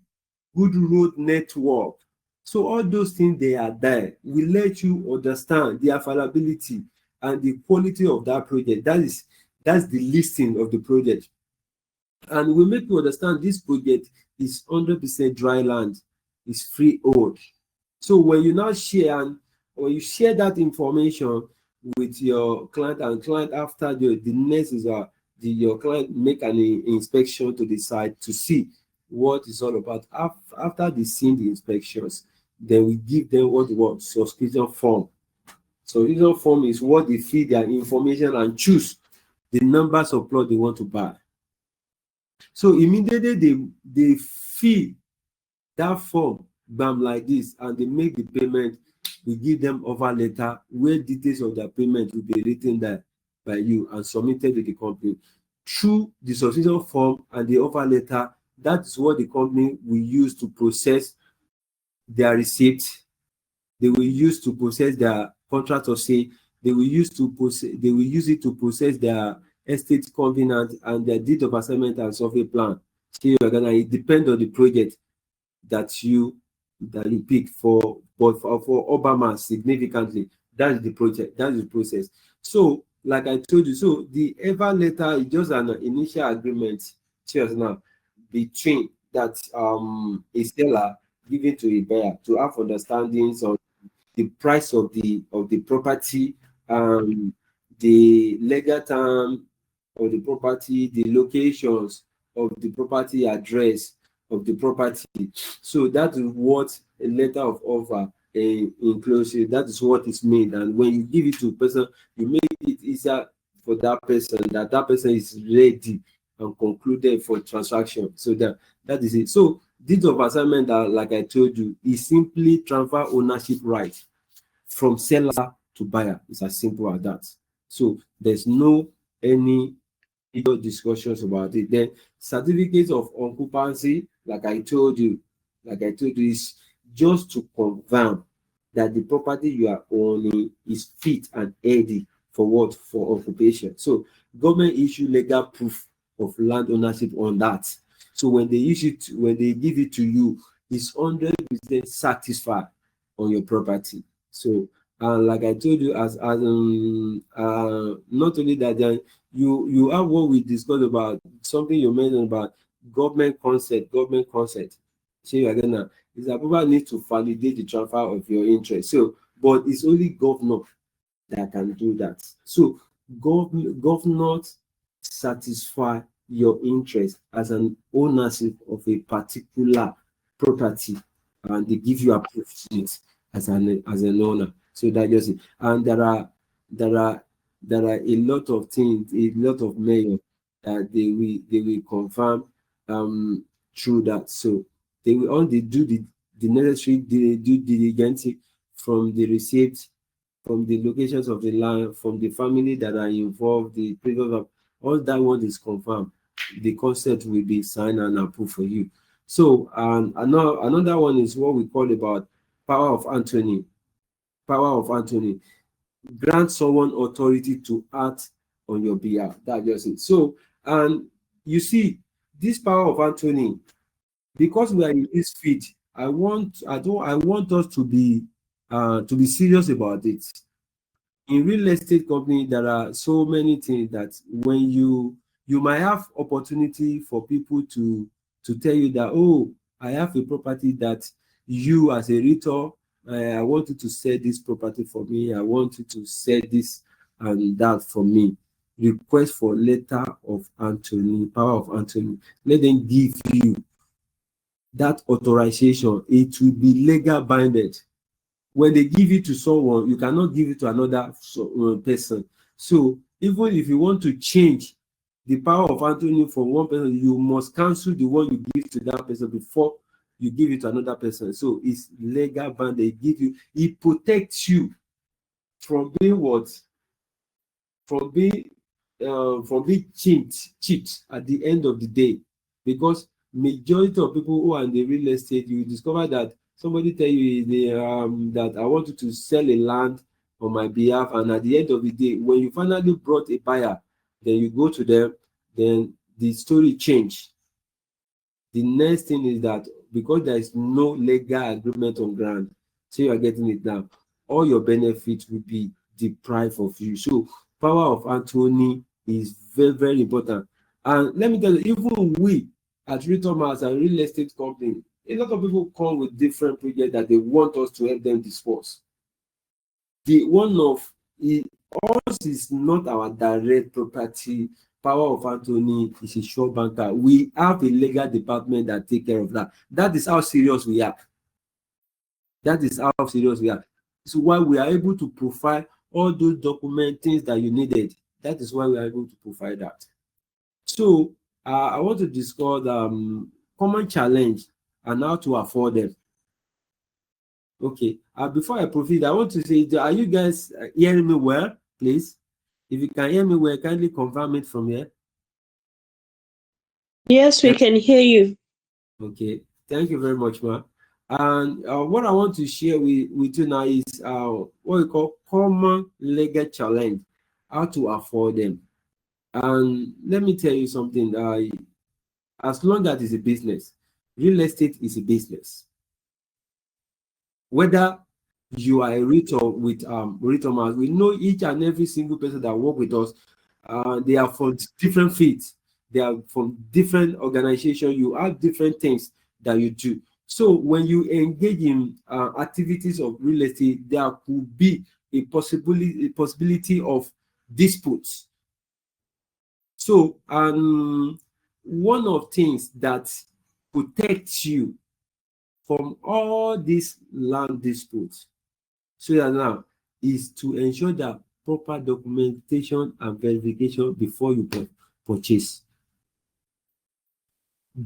good road network. So all those things, they are there. We let you understand the availability and the quality of that project. That's the listing of the project. And we make you understand this project is 100% dry land, is freehold. So when you now share, and when you share that information with your client, and client after the next is your client make an inspection to the site to see what it's all about. After they see the inspections, then we give them what subscription form. Subscription form is what they feed their information and choose the numbers of plot they want to buy. So immediately they fill that form, bam, like this, and they make the payment. We give them offer letter where details of their payment will be written there by you and submitted to the company. Through the subscription form and the offer letter, that is what the company will use to process their receipt. They will use to process their contract of sale. They will use it to process their estate covenant and their deed of assignment and survey plan. It depends on the project that you pick for, but for Obama significantly, that's the project, that's the process. So like I told you, so the ever letter is just an initial agreement now between that a seller giving to a buyer to have understandings on the price of the property, the legal term of the property, the locations of the property, address of the property. So that is what a letter of offer enclosure, that is what is made. And when you give it to a person, you make it easier for that person, that person is ready and concluded for transaction. So that is it. So deed of assignment, like I told you, is simply transfer ownership right from seller to buyer. It's as simple as that. So there's no any discussions about it. Then certificates of occupancy, like I told you, is just to confirm that the property you are owning is fit and ready for what? For occupation. So government issue legal proof of land ownership on that. So when they give it to you, it's 100% satisfied on your property. So like I told you, as not only that, then you have what we discussed about, something you mentioned about government consent. So you are gonna, is that people need to validate the transfer of your interest. So, but it's only governor that can do that. So governor satisfy your interest as an ownership of a particular property, and they give you a proof as an owner. So that just it. And there are a lot of things, a lot of mayors that they will confirm through that. So they will only do the necessary due diligence from the receipt, from the locations of the land, from the family that are involved, the previous, all that one is confirmed. The consent will be signed and approved for you. So another one is what we call about power of attorney. Power of attorney grant someone authority to act on your behalf. That's just it. So, and you see, this power of attorney, because we are in this field, I want us to be serious about it. In real estate company, there are so many things that when you you might have opportunity for people to tell you that, oh, I have a property that you as a realtor, I want you to sell this property for me. I want you to sell this and that for me. Request for letter of attorney, power of attorney. Let them give you that authorization. It will be legal binded. When they give it to someone, you cannot give it to another person. So even if you want to change the power of attorney from one person, you must cancel the one you give to that person before you give it to another person. So it's legal band. They give you, it protects you from being what? From being cheat at the end of the day. Because majority of people who are in the real estate, you discover that somebody tell you that I want you to sell a land on my behalf, and at the end of the day, when you finally brought a buyer, then you go to them, then the story change. The next thing is that because there is no legal agreement on ground, so you are getting it now, all your benefits will be deprived of you. So power of attorney is very, very important. And let me tell you, even we at Realtormax, a real estate company, a lot of people come with different projects that they want us to help them dispose. The one of us is not our direct property. Power of attorney is a sure banker. We have a legal department that take care of that. That is how serious we are. That is how serious we are. So why we are able to provide all those document things that you needed. That is why we are able to provide that. So I want to discuss common challenge and how to afford them. Okay. Before I proceed, I want to say, are you guys hearing me well, please? If you can hear me well, kindly confirm it from here. Yes, we can hear you. Okay. Thank you very much, ma. And what I want to share with you now is what we call common legal challenge, how to afford them. And let me tell you something. As long as it's a business, real estate is a business. Whether you are a realtor with Realtormax, we know each and every single person that work with us. They are from different fields. They are from different organizations. You have different things that you do. So when you engage in activities of real estate, there could be a possibility of disputes. So one of things that protects you from all these land disputes, so that now is to ensure that proper documentation and verification before you purchase.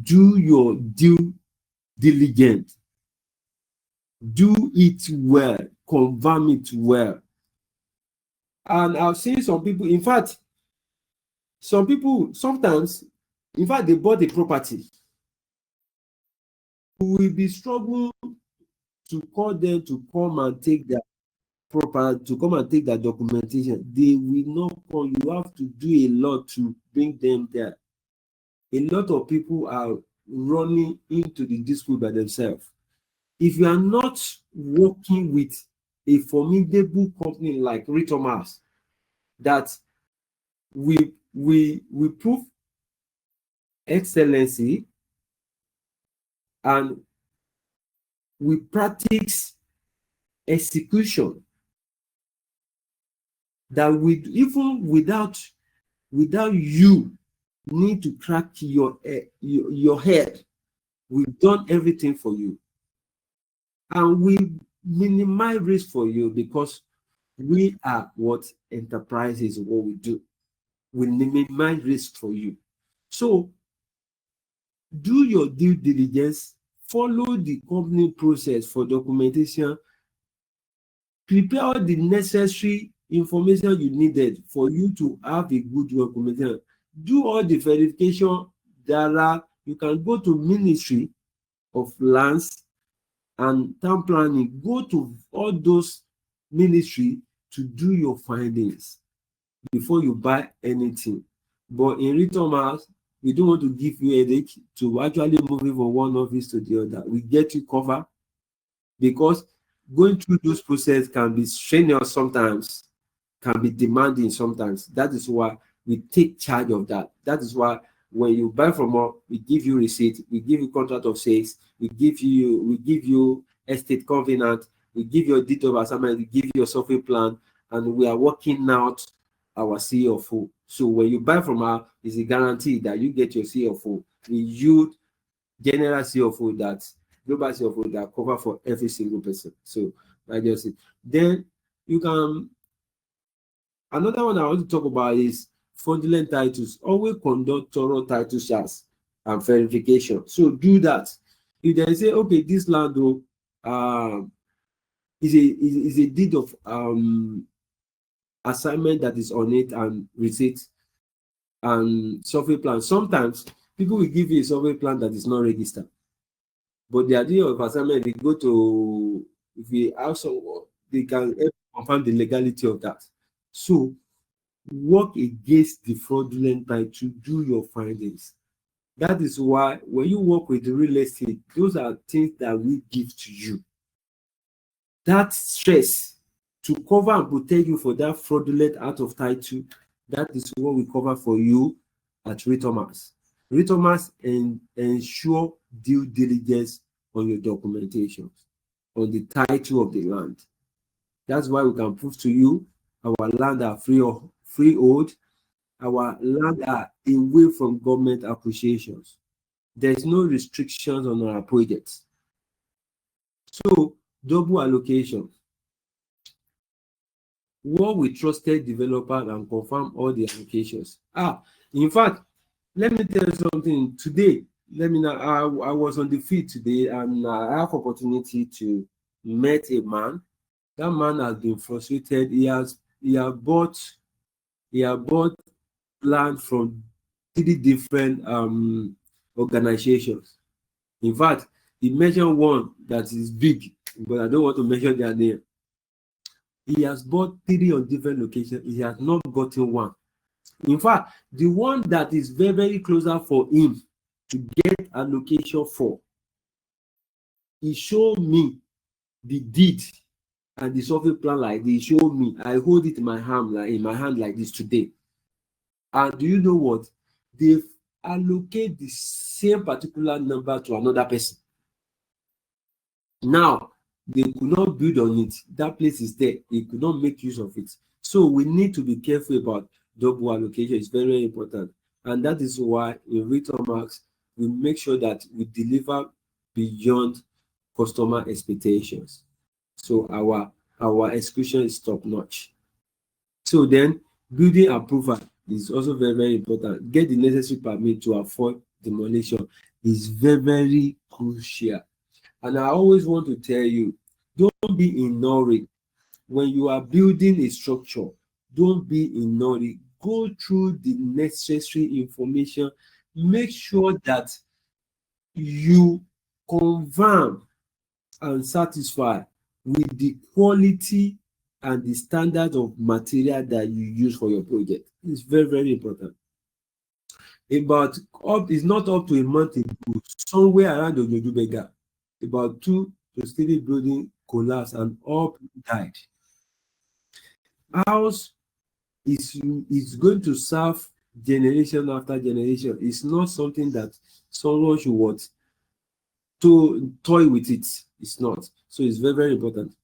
Do your due diligence. Do it well. Confirm it well. And I've seen some people, in fact, some people sometimes, in fact, they bought a property. You will be struggling to call them to come and take their documentation. They will not come. You have to do a lot to bring them there. A lot of people are running into the dispute by themselves. If you are not working with a formidable company like Realtormax, that we prove excellency and we practice execution, that we even without you need to crack your head, we've done everything for you, and we minimize risk for you because we are what enterprises, what we do. We minimize risk for you. So do your due diligence, follow the company process for documentation, prepare all the necessary information you needed for you to have a good documentation. Do all the verification. You can go to Ministry of Lands and Town Planning. Go to all those ministry to do your findings before you buy anything. But in Realtormax, we don't want to give you a headache to actually move from one office to the other. We get you covered, because going through those processes can be strenuous sometimes, can be demanding sometimes. That is why we take charge of that. That is why when you buy from us, we give you receipt, we give you contract of sales, we give you estate covenant, we give you a deed of assignment, we give you a software plan, and we are working out our CFO. So when you buy from us, it's a guarantee that you get your CFO. We use general CFO, that global CFO that cover for every single person. So I just say, then you can. Another one I want to talk about is fraudulent titles. Always conduct thorough title search and verification. So do that. If they say, okay, this land is a deed of assignment that is on it, and receipt and survey plan. Sometimes people will give you a survey plan that is not registered, but the idea of assignment, they go to, if we have someone, they can confirm the legality of that. So work against the fraudulent title, do your findings. That is why when you work with the real estate, those are things that we give to you. That stress to cover and protect you for that fraudulent out of title, that is what we cover for you at Realtormax. Realtormax ensure due diligence on your documentation, on the title of the land. That's why we can prove to you our land are freehold, our land are away from government appreciations. There's no restrictions on our projects. So double allocation. Work with trusted developer and confirm all the allocations. In fact, let me tell you something. Today, I was on the field today, and I have opportunity to meet a man. That man has been frustrated. He has bought land from 3 different organizations. In fact, he mentioned one that is big, but I don't want to mention their name. He has bought 3 on different locations. He has not gotten one. In fact, the one that is very, very closer for him to get a location for, he showed me the deed and the survey plan like they showed me. I hold it in my hand like this today. And do you know what? They've allocated the same particular number to another person. Now, they could not build on it. That place is there. They could not make use of it. So we need to be careful about double allocation. It's very, very important. And that is why in Realtormax, we make sure that we deliver beyond customer expectations. So our execution is top notch. So then building approval is also very, very important. Get the necessary permit to avoid demolition is very, very crucial. And I always want to tell you, don't be in hurry. When you are building a structure, don't be in hurry. Go through the necessary information. Make sure that you confirm and satisfy with the quality and the standard of material that you use for your project. It's very, very important. It's not up to a month ago, somewhere around Olujide, about 2 to 3 buildings collapsed and all people died. House is going to serve generation after generation. It's not something that someone should want to toy with it. It's not. So it's very, very important.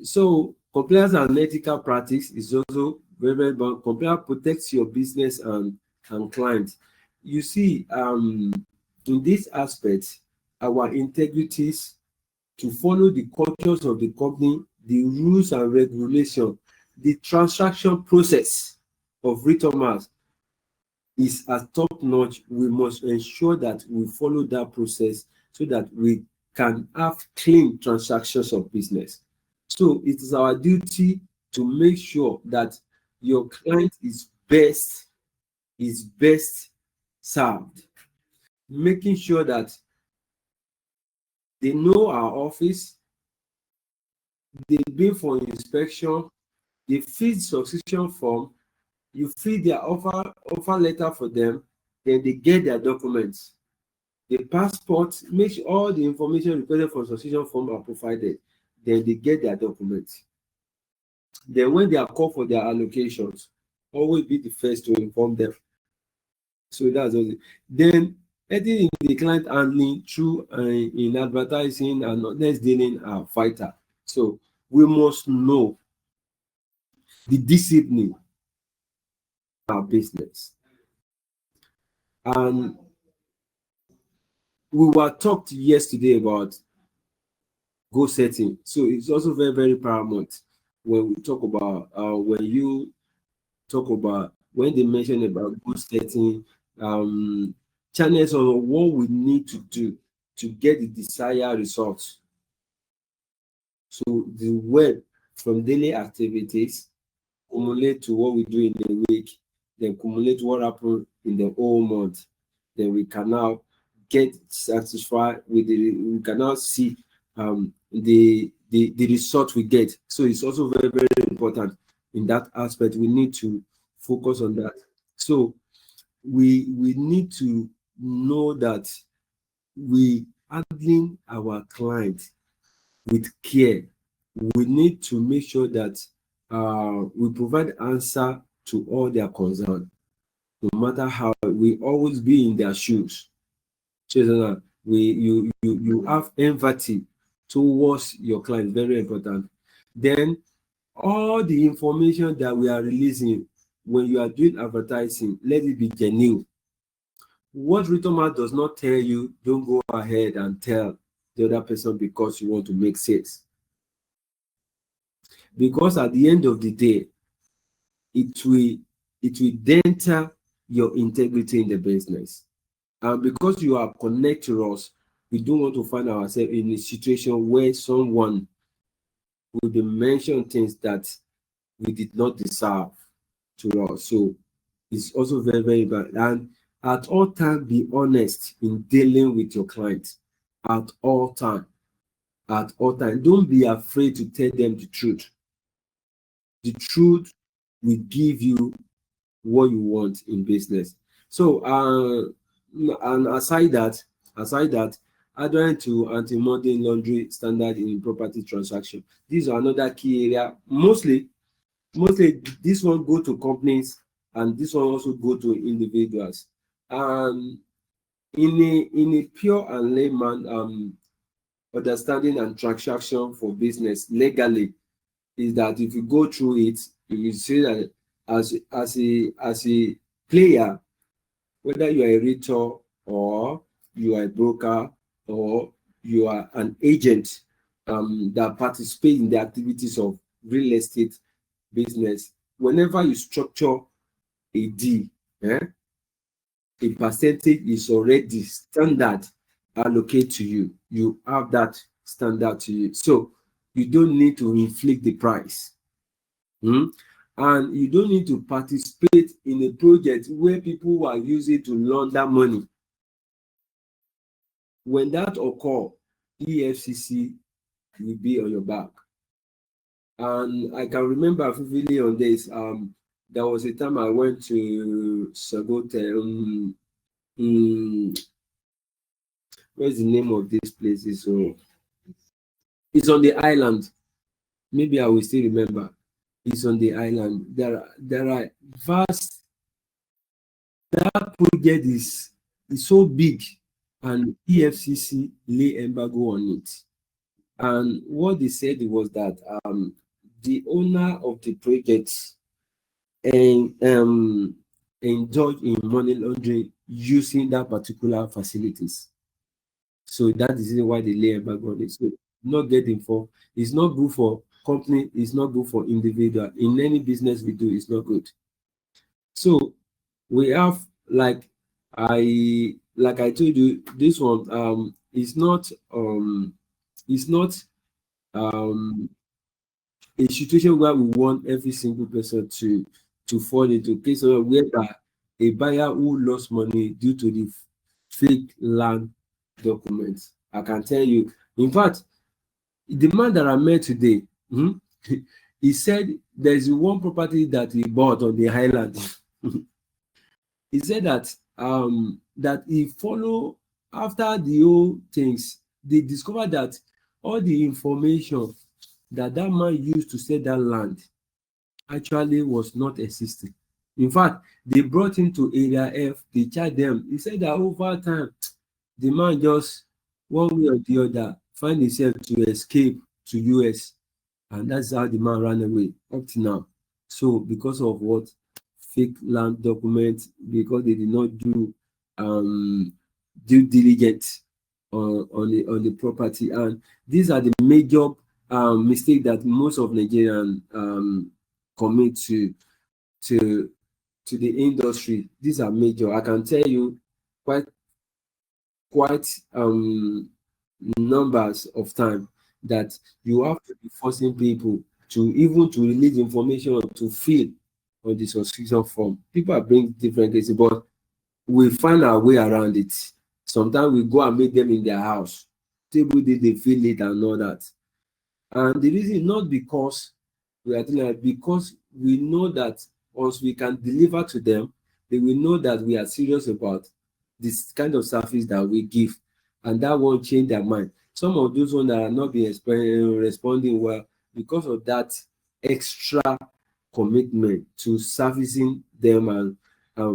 So compliance and ethical practice is also very, very important. Compliance protects your business and client. You see, in this aspect, our integrities to follow the cultures of the company, the rules and regulations, the transaction process of Realtormax is as top notch. We must ensure that we follow that process so that we can have clean transactions of business. So it is our duty to make sure that your client is best served, making sure that they know our office, they've been for inspection, they fill subscription form, you fill their offer letter for them, then they get their documents. The passport, make sure all the information requested for subscription form are provided, then they get their documents. Then when they are called for their allocations, always be the first to inform them. So that's all. Then anything in the client handling through in advertising and honest dealing are vital. So we must know the discipline of our business. And we were talked yesterday about goal setting. So it's also very, very paramount when we talk about when they mention about goal setting, channels on what we need to do to get the desired results. So the web from daily activities cumulate to what we do in a week, then cumulate what happened in the whole month. Then we can now get satisfied with we can now see the result we get. So it's also very, very important in that aspect. We need to focus on that. So we need to know that we handling our client with care. We need to make sure that we provide answer to all their concerns, no matter how. We always be in their shoes. So you have empathy towards your client, very important. Then all the information that we are releasing when you are doing advertising, let it be genuine. What Realtormax does not tell you, don't go ahead and tell the other person because you want to make sales. Because at the end of the day, it will dent your integrity in the business. And because you are connected to us, we don't want to find ourselves in a situation where someone will be mention things that we did not deserve to us. So it's also very, very bad. And at all times, be honest in dealing with your clients. At all times. At all times. Don't be afraid to tell them the truth. The truth will give you what you want in business. So and aside that, adhering to anti-money laundering standard in property transaction. These are another key area. Mostly this one go to companies and this one also go to individuals. In a pure and layman understanding and transaction for business legally is that if you go through it, you will see that as a player, whether you are a realtor or you are a broker or you are an agent that participate in the activities of real estate business, whenever you structure a deal, a percentage is already standard allocated to you. You have that standard to you. So you don't need to inflate the price. And you don't need to participate in a project where people are using to launder money. When that occurs, EFCC will be on your back. And I can remember vividly on this. There was a time I went to Sagote. Where's the name of this place? It's on the island. Maybe I will still remember. It's on the island. There are vast. That project is so big, and EFCC lay embargo on it. And what they said was that the owner of the project indulged in money laundering using that particular facilities. So that is why they lay embargo on it. So not get involved. It's not good for company. It's not good for individual. In any business we do, it's not good. So we have like I told you, this one is not a situation where we want every single person to fall into case of where a buyer who lost money due to the fake land documents. I can tell you. In fact, the man that I met today, he said there's one property that he bought on the island. He said that that he follow after the whole things. They discovered that all the information that man used to sell that land actually was not existing. In fact, they brought him to area F, they charged them. He said that over time, the man just one way or the other find himself to escape to US, and that's how the man ran away up to now. So because of what? Fake land documents, because they did not do um due diligence on the property, and these are the major mistake that most of Nigerians commit to to the industry. These are major. I can tell you quite numbers of time that you have to be forcing people to even to release information or to fill on the subscription form. People are bringing different cases, but we find our way around it. Sometimes we go and meet them in their house. Table day they feel it and all that. And the reason not because we are doing that, because we know that once we can deliver to them, they will know that we are serious about this kind of service that we give, and that won't change their mind. Some of those ones that are not being responding well because of that extra commitment to servicing them and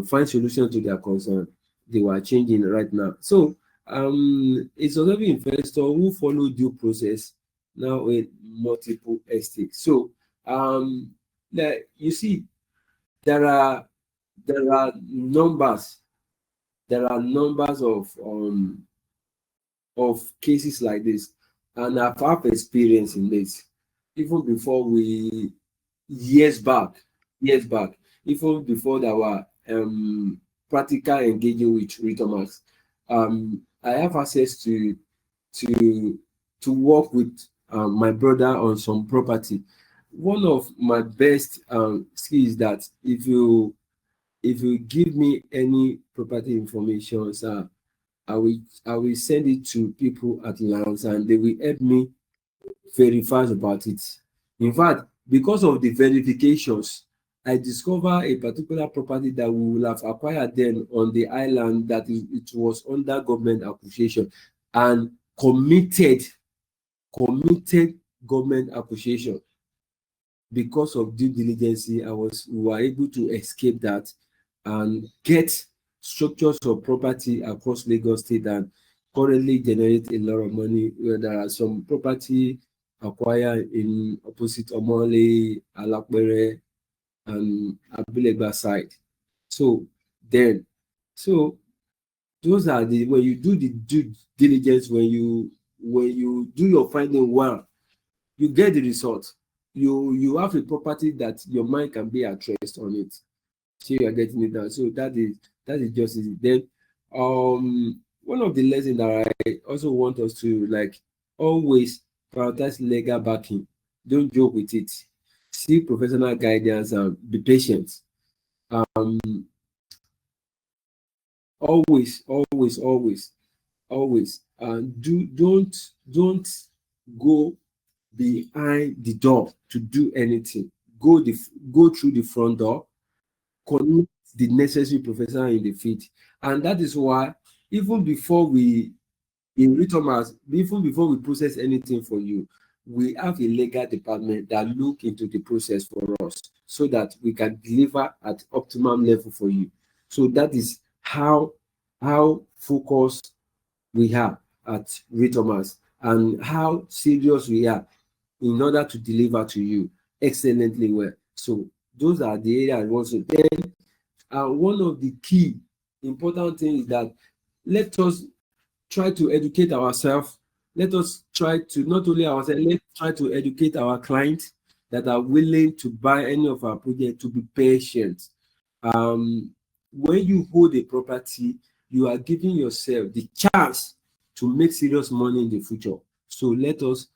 find solutions to their concern, they were changing right now. So it's already investor who follow due process now with multiple estates. So like you see, there are numbers of cases like this, and I've had experience in this even before we years back, even before there were practical engaging with Realtormax. I have access to work with my brother on some property. One of my best skills that if you give me any property information, sir, I will send it to people at Lance and they will help me verify about it. In fact, because of the verifications, I discover a particular property that we will have acquired then on the island that it was under government appreciation and committed government appreciation. Because of due diligence, we were able to escape that and get structures of property across Lagos State and currently generate a lot of money. There are some property acquired in opposite Omole, Alapere, and Abilegba side. So those are the when you do the due diligence, when you do your finding well, you get the result. You have a property that your mind can be at rest on it. So you are getting it down. So that is just it. Then one of the lessons that I also want us to like always prioritize legal backing. Don't joke with it. Seek professional guidance and be patient. Always. Don't go behind the door to do anything. Go through the front door, connect the necessary professional in the field. And that is why even before we process anything for you, we have a legal department that look into the process for us so that we can deliver at optimum level for you. So that is how focused we are at Realtormax and how serious we are in order to deliver to you excellently well. So those are the areas I want to. Then one of the key important things is that let us try to educate ourselves. Let us try to not only ourselves, let's try to educate our clients that are willing to buy any of our projects to be patient. When you hold a property, you are giving yourself the chance to make serious money in the future. So let us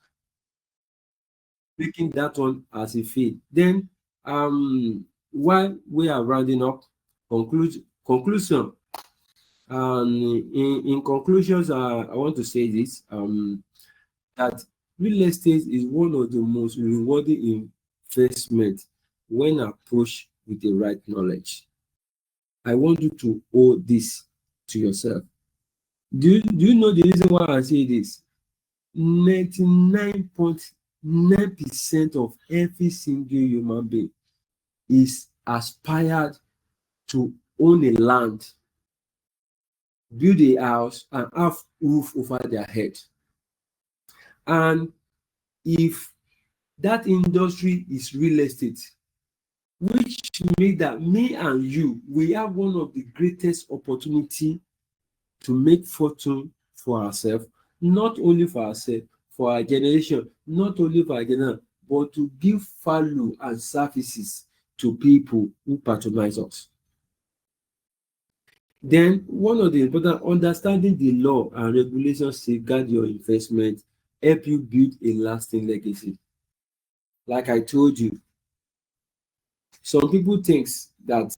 making that one as a field. Then while we are rounding up, conclusion. In conclusions, I want to say this, that real estate is one of the most rewarding investments when approached with the right knowledge. I want you to owe this to yourself. Do you know the reason why I say this? 99.9% of every single human being is aspired to own a land, build a house, and have roof over their head. And if that industry is real estate, which means that me and you, we have one of the greatest opportunity to make fortune for ourselves, not only for ourselves, for our generation, not only for our generation, but to give value and services to people who patronize us. Then one of the important, understanding the law and regulations safeguard your investment, help you build a lasting legacy. Like I told you, some people think that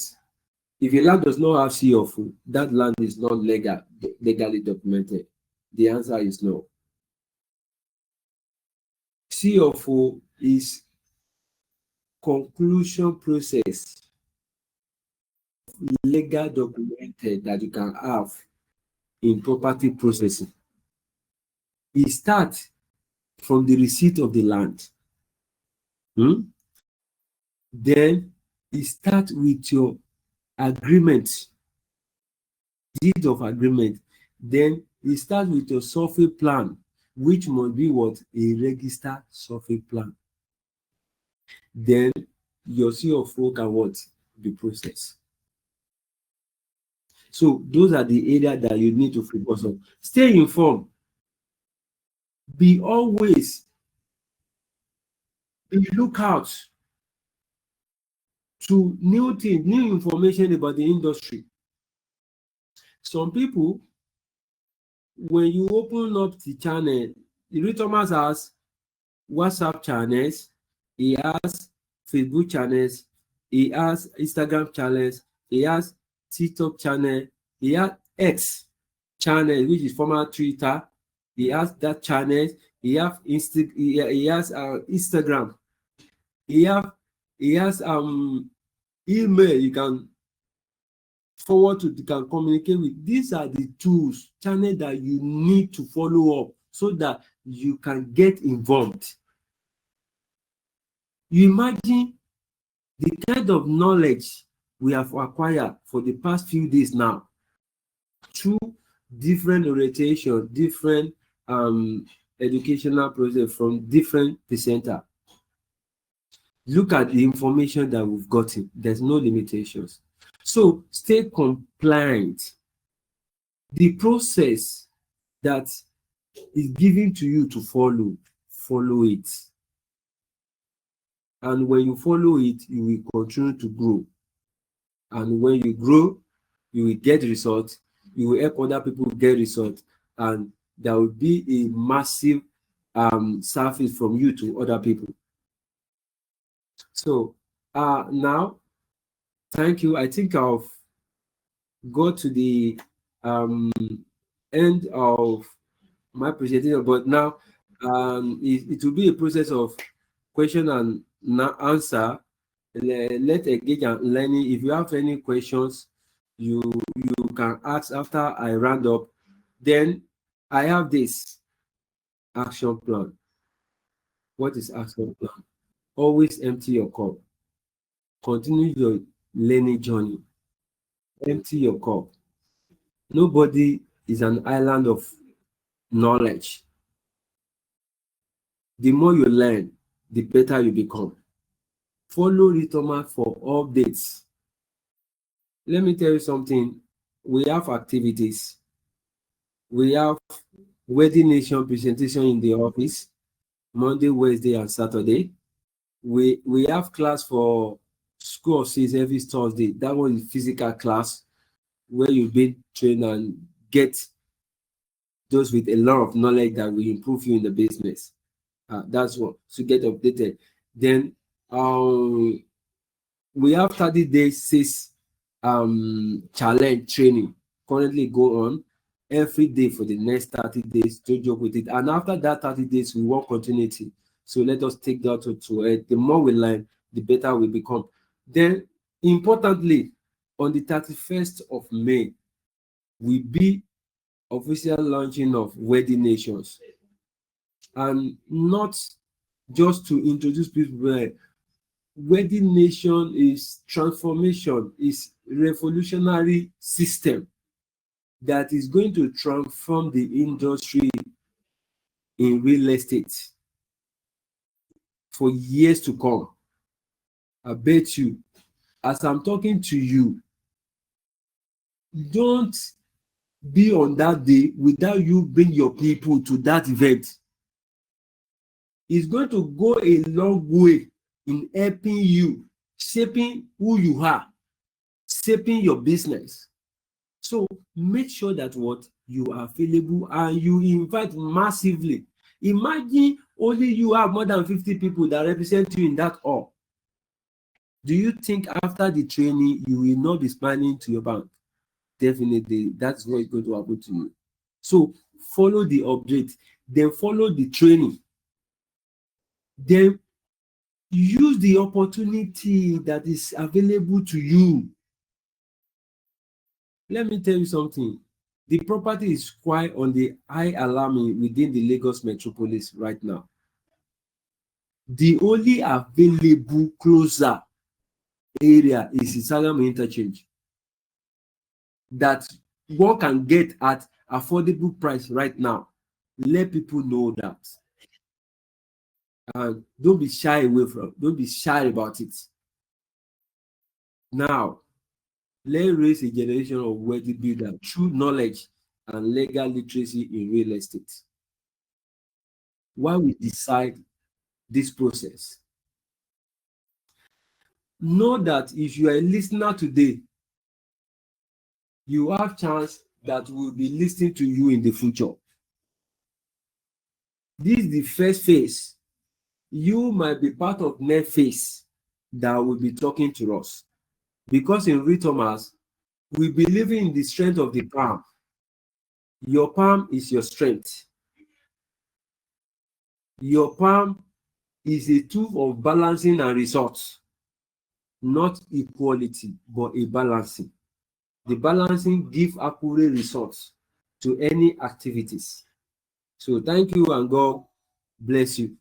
if a land does not have CFO, that land is not legally documented. The answer is no. CFO is conclusion process, legal documented that you can have in property processing. It starts from the receipt of the land. Then it starts with your agreement, deed of agreement. Then it starts with your survey plan, which must be what? A registered survey plan. Then your CFO can what? Be processed. So those are the areas that you need to focus on. Stay informed. Be always be lookout to new things, new information about the industry. Some people, when you open up the channel, the Realtormax has WhatsApp channels, he has Facebook channels, he has Instagram channels, he has TikTok channel, he has X channel, which is former Twitter. He has that channel. He has Instagram. He has email. You can forward to, you can communicate with. These are the tools, channel that you need to follow up so that you can get involved. You imagine the kind of knowledge we have acquired for the past few days now through different orientation, different educational process from different presenter. Look at the information that we've gotten. There's no limitations. So stay compliant. The process that is given to you to follow it. And when you follow it, you will continue to grow. And when you grow, you will get results. You will help other people get results. And there will be a massive service from you to other people. So now, thank you. I think I've got to the end of my presentation, but now it will be a process of question and answer. Let's engage and learning. If you have any questions, you can ask after I round up. Then I have this action plan. What is action plan? Always empty your cup. Continue your learning journey. Empty your cup. Nobody is an island of knowledge. The more you learn, the better you become. Follow Realtormax for updates. Let me tell you something. We have activities. We have Wedding Nation presentation in the office, Monday, Wednesday, and Saturday. We have class for School of Sales every Thursday. That one is physical class where you be trained and get those with a lot of knowledge that will improve you in the business. That's what, to get updated. Then we have 30 days sales challenge training currently go on every day for the next 30 days. To joke with it. And after that 30 days, we want continuity. So let us take that to it. The more we learn, the better we become. Then, importantly, on the 31st of May, will be official launching of Wedding Nations. And not just to introduce people, wedding nation is transformation, is revolutionary system that is going to transform the industry in real estate for years to come. I bet you, as I'm talking to you, don't be on that day without you bring your people to that event. It's going to go a long way in helping you, shaping who you are, shaping your business. So make sure that what you are available and you invite massively. Imagine only you have more than 50 people that represent you in that hall. Do you think after the training you will not be smiling to your bank? Definitely, that's what is going to happen to you. So follow the update, then follow the training, then use the opportunity that is available to you. Let me tell you something. The property is quite on the high alarming within the Lagos metropolis right now. The only available closer area is Isagam interchange that one can get at affordable price right now. Let people know that. And don't be shy about it. Now, let's raise a generation of wealthy builders through knowledge and legal literacy in real estate. While we decide this process, know that if you are a listener today, you have chance that will be listening to you in the future. This is the first phase. You might be part of next phase that will be talking to us. Because in Realtormax, we believe in the strength of the palm. Your palm is your strength. Your palm is a tool of balancing and results, not equality, but a balancing. The balancing gives accurate results to any activities. So thank you and God bless you.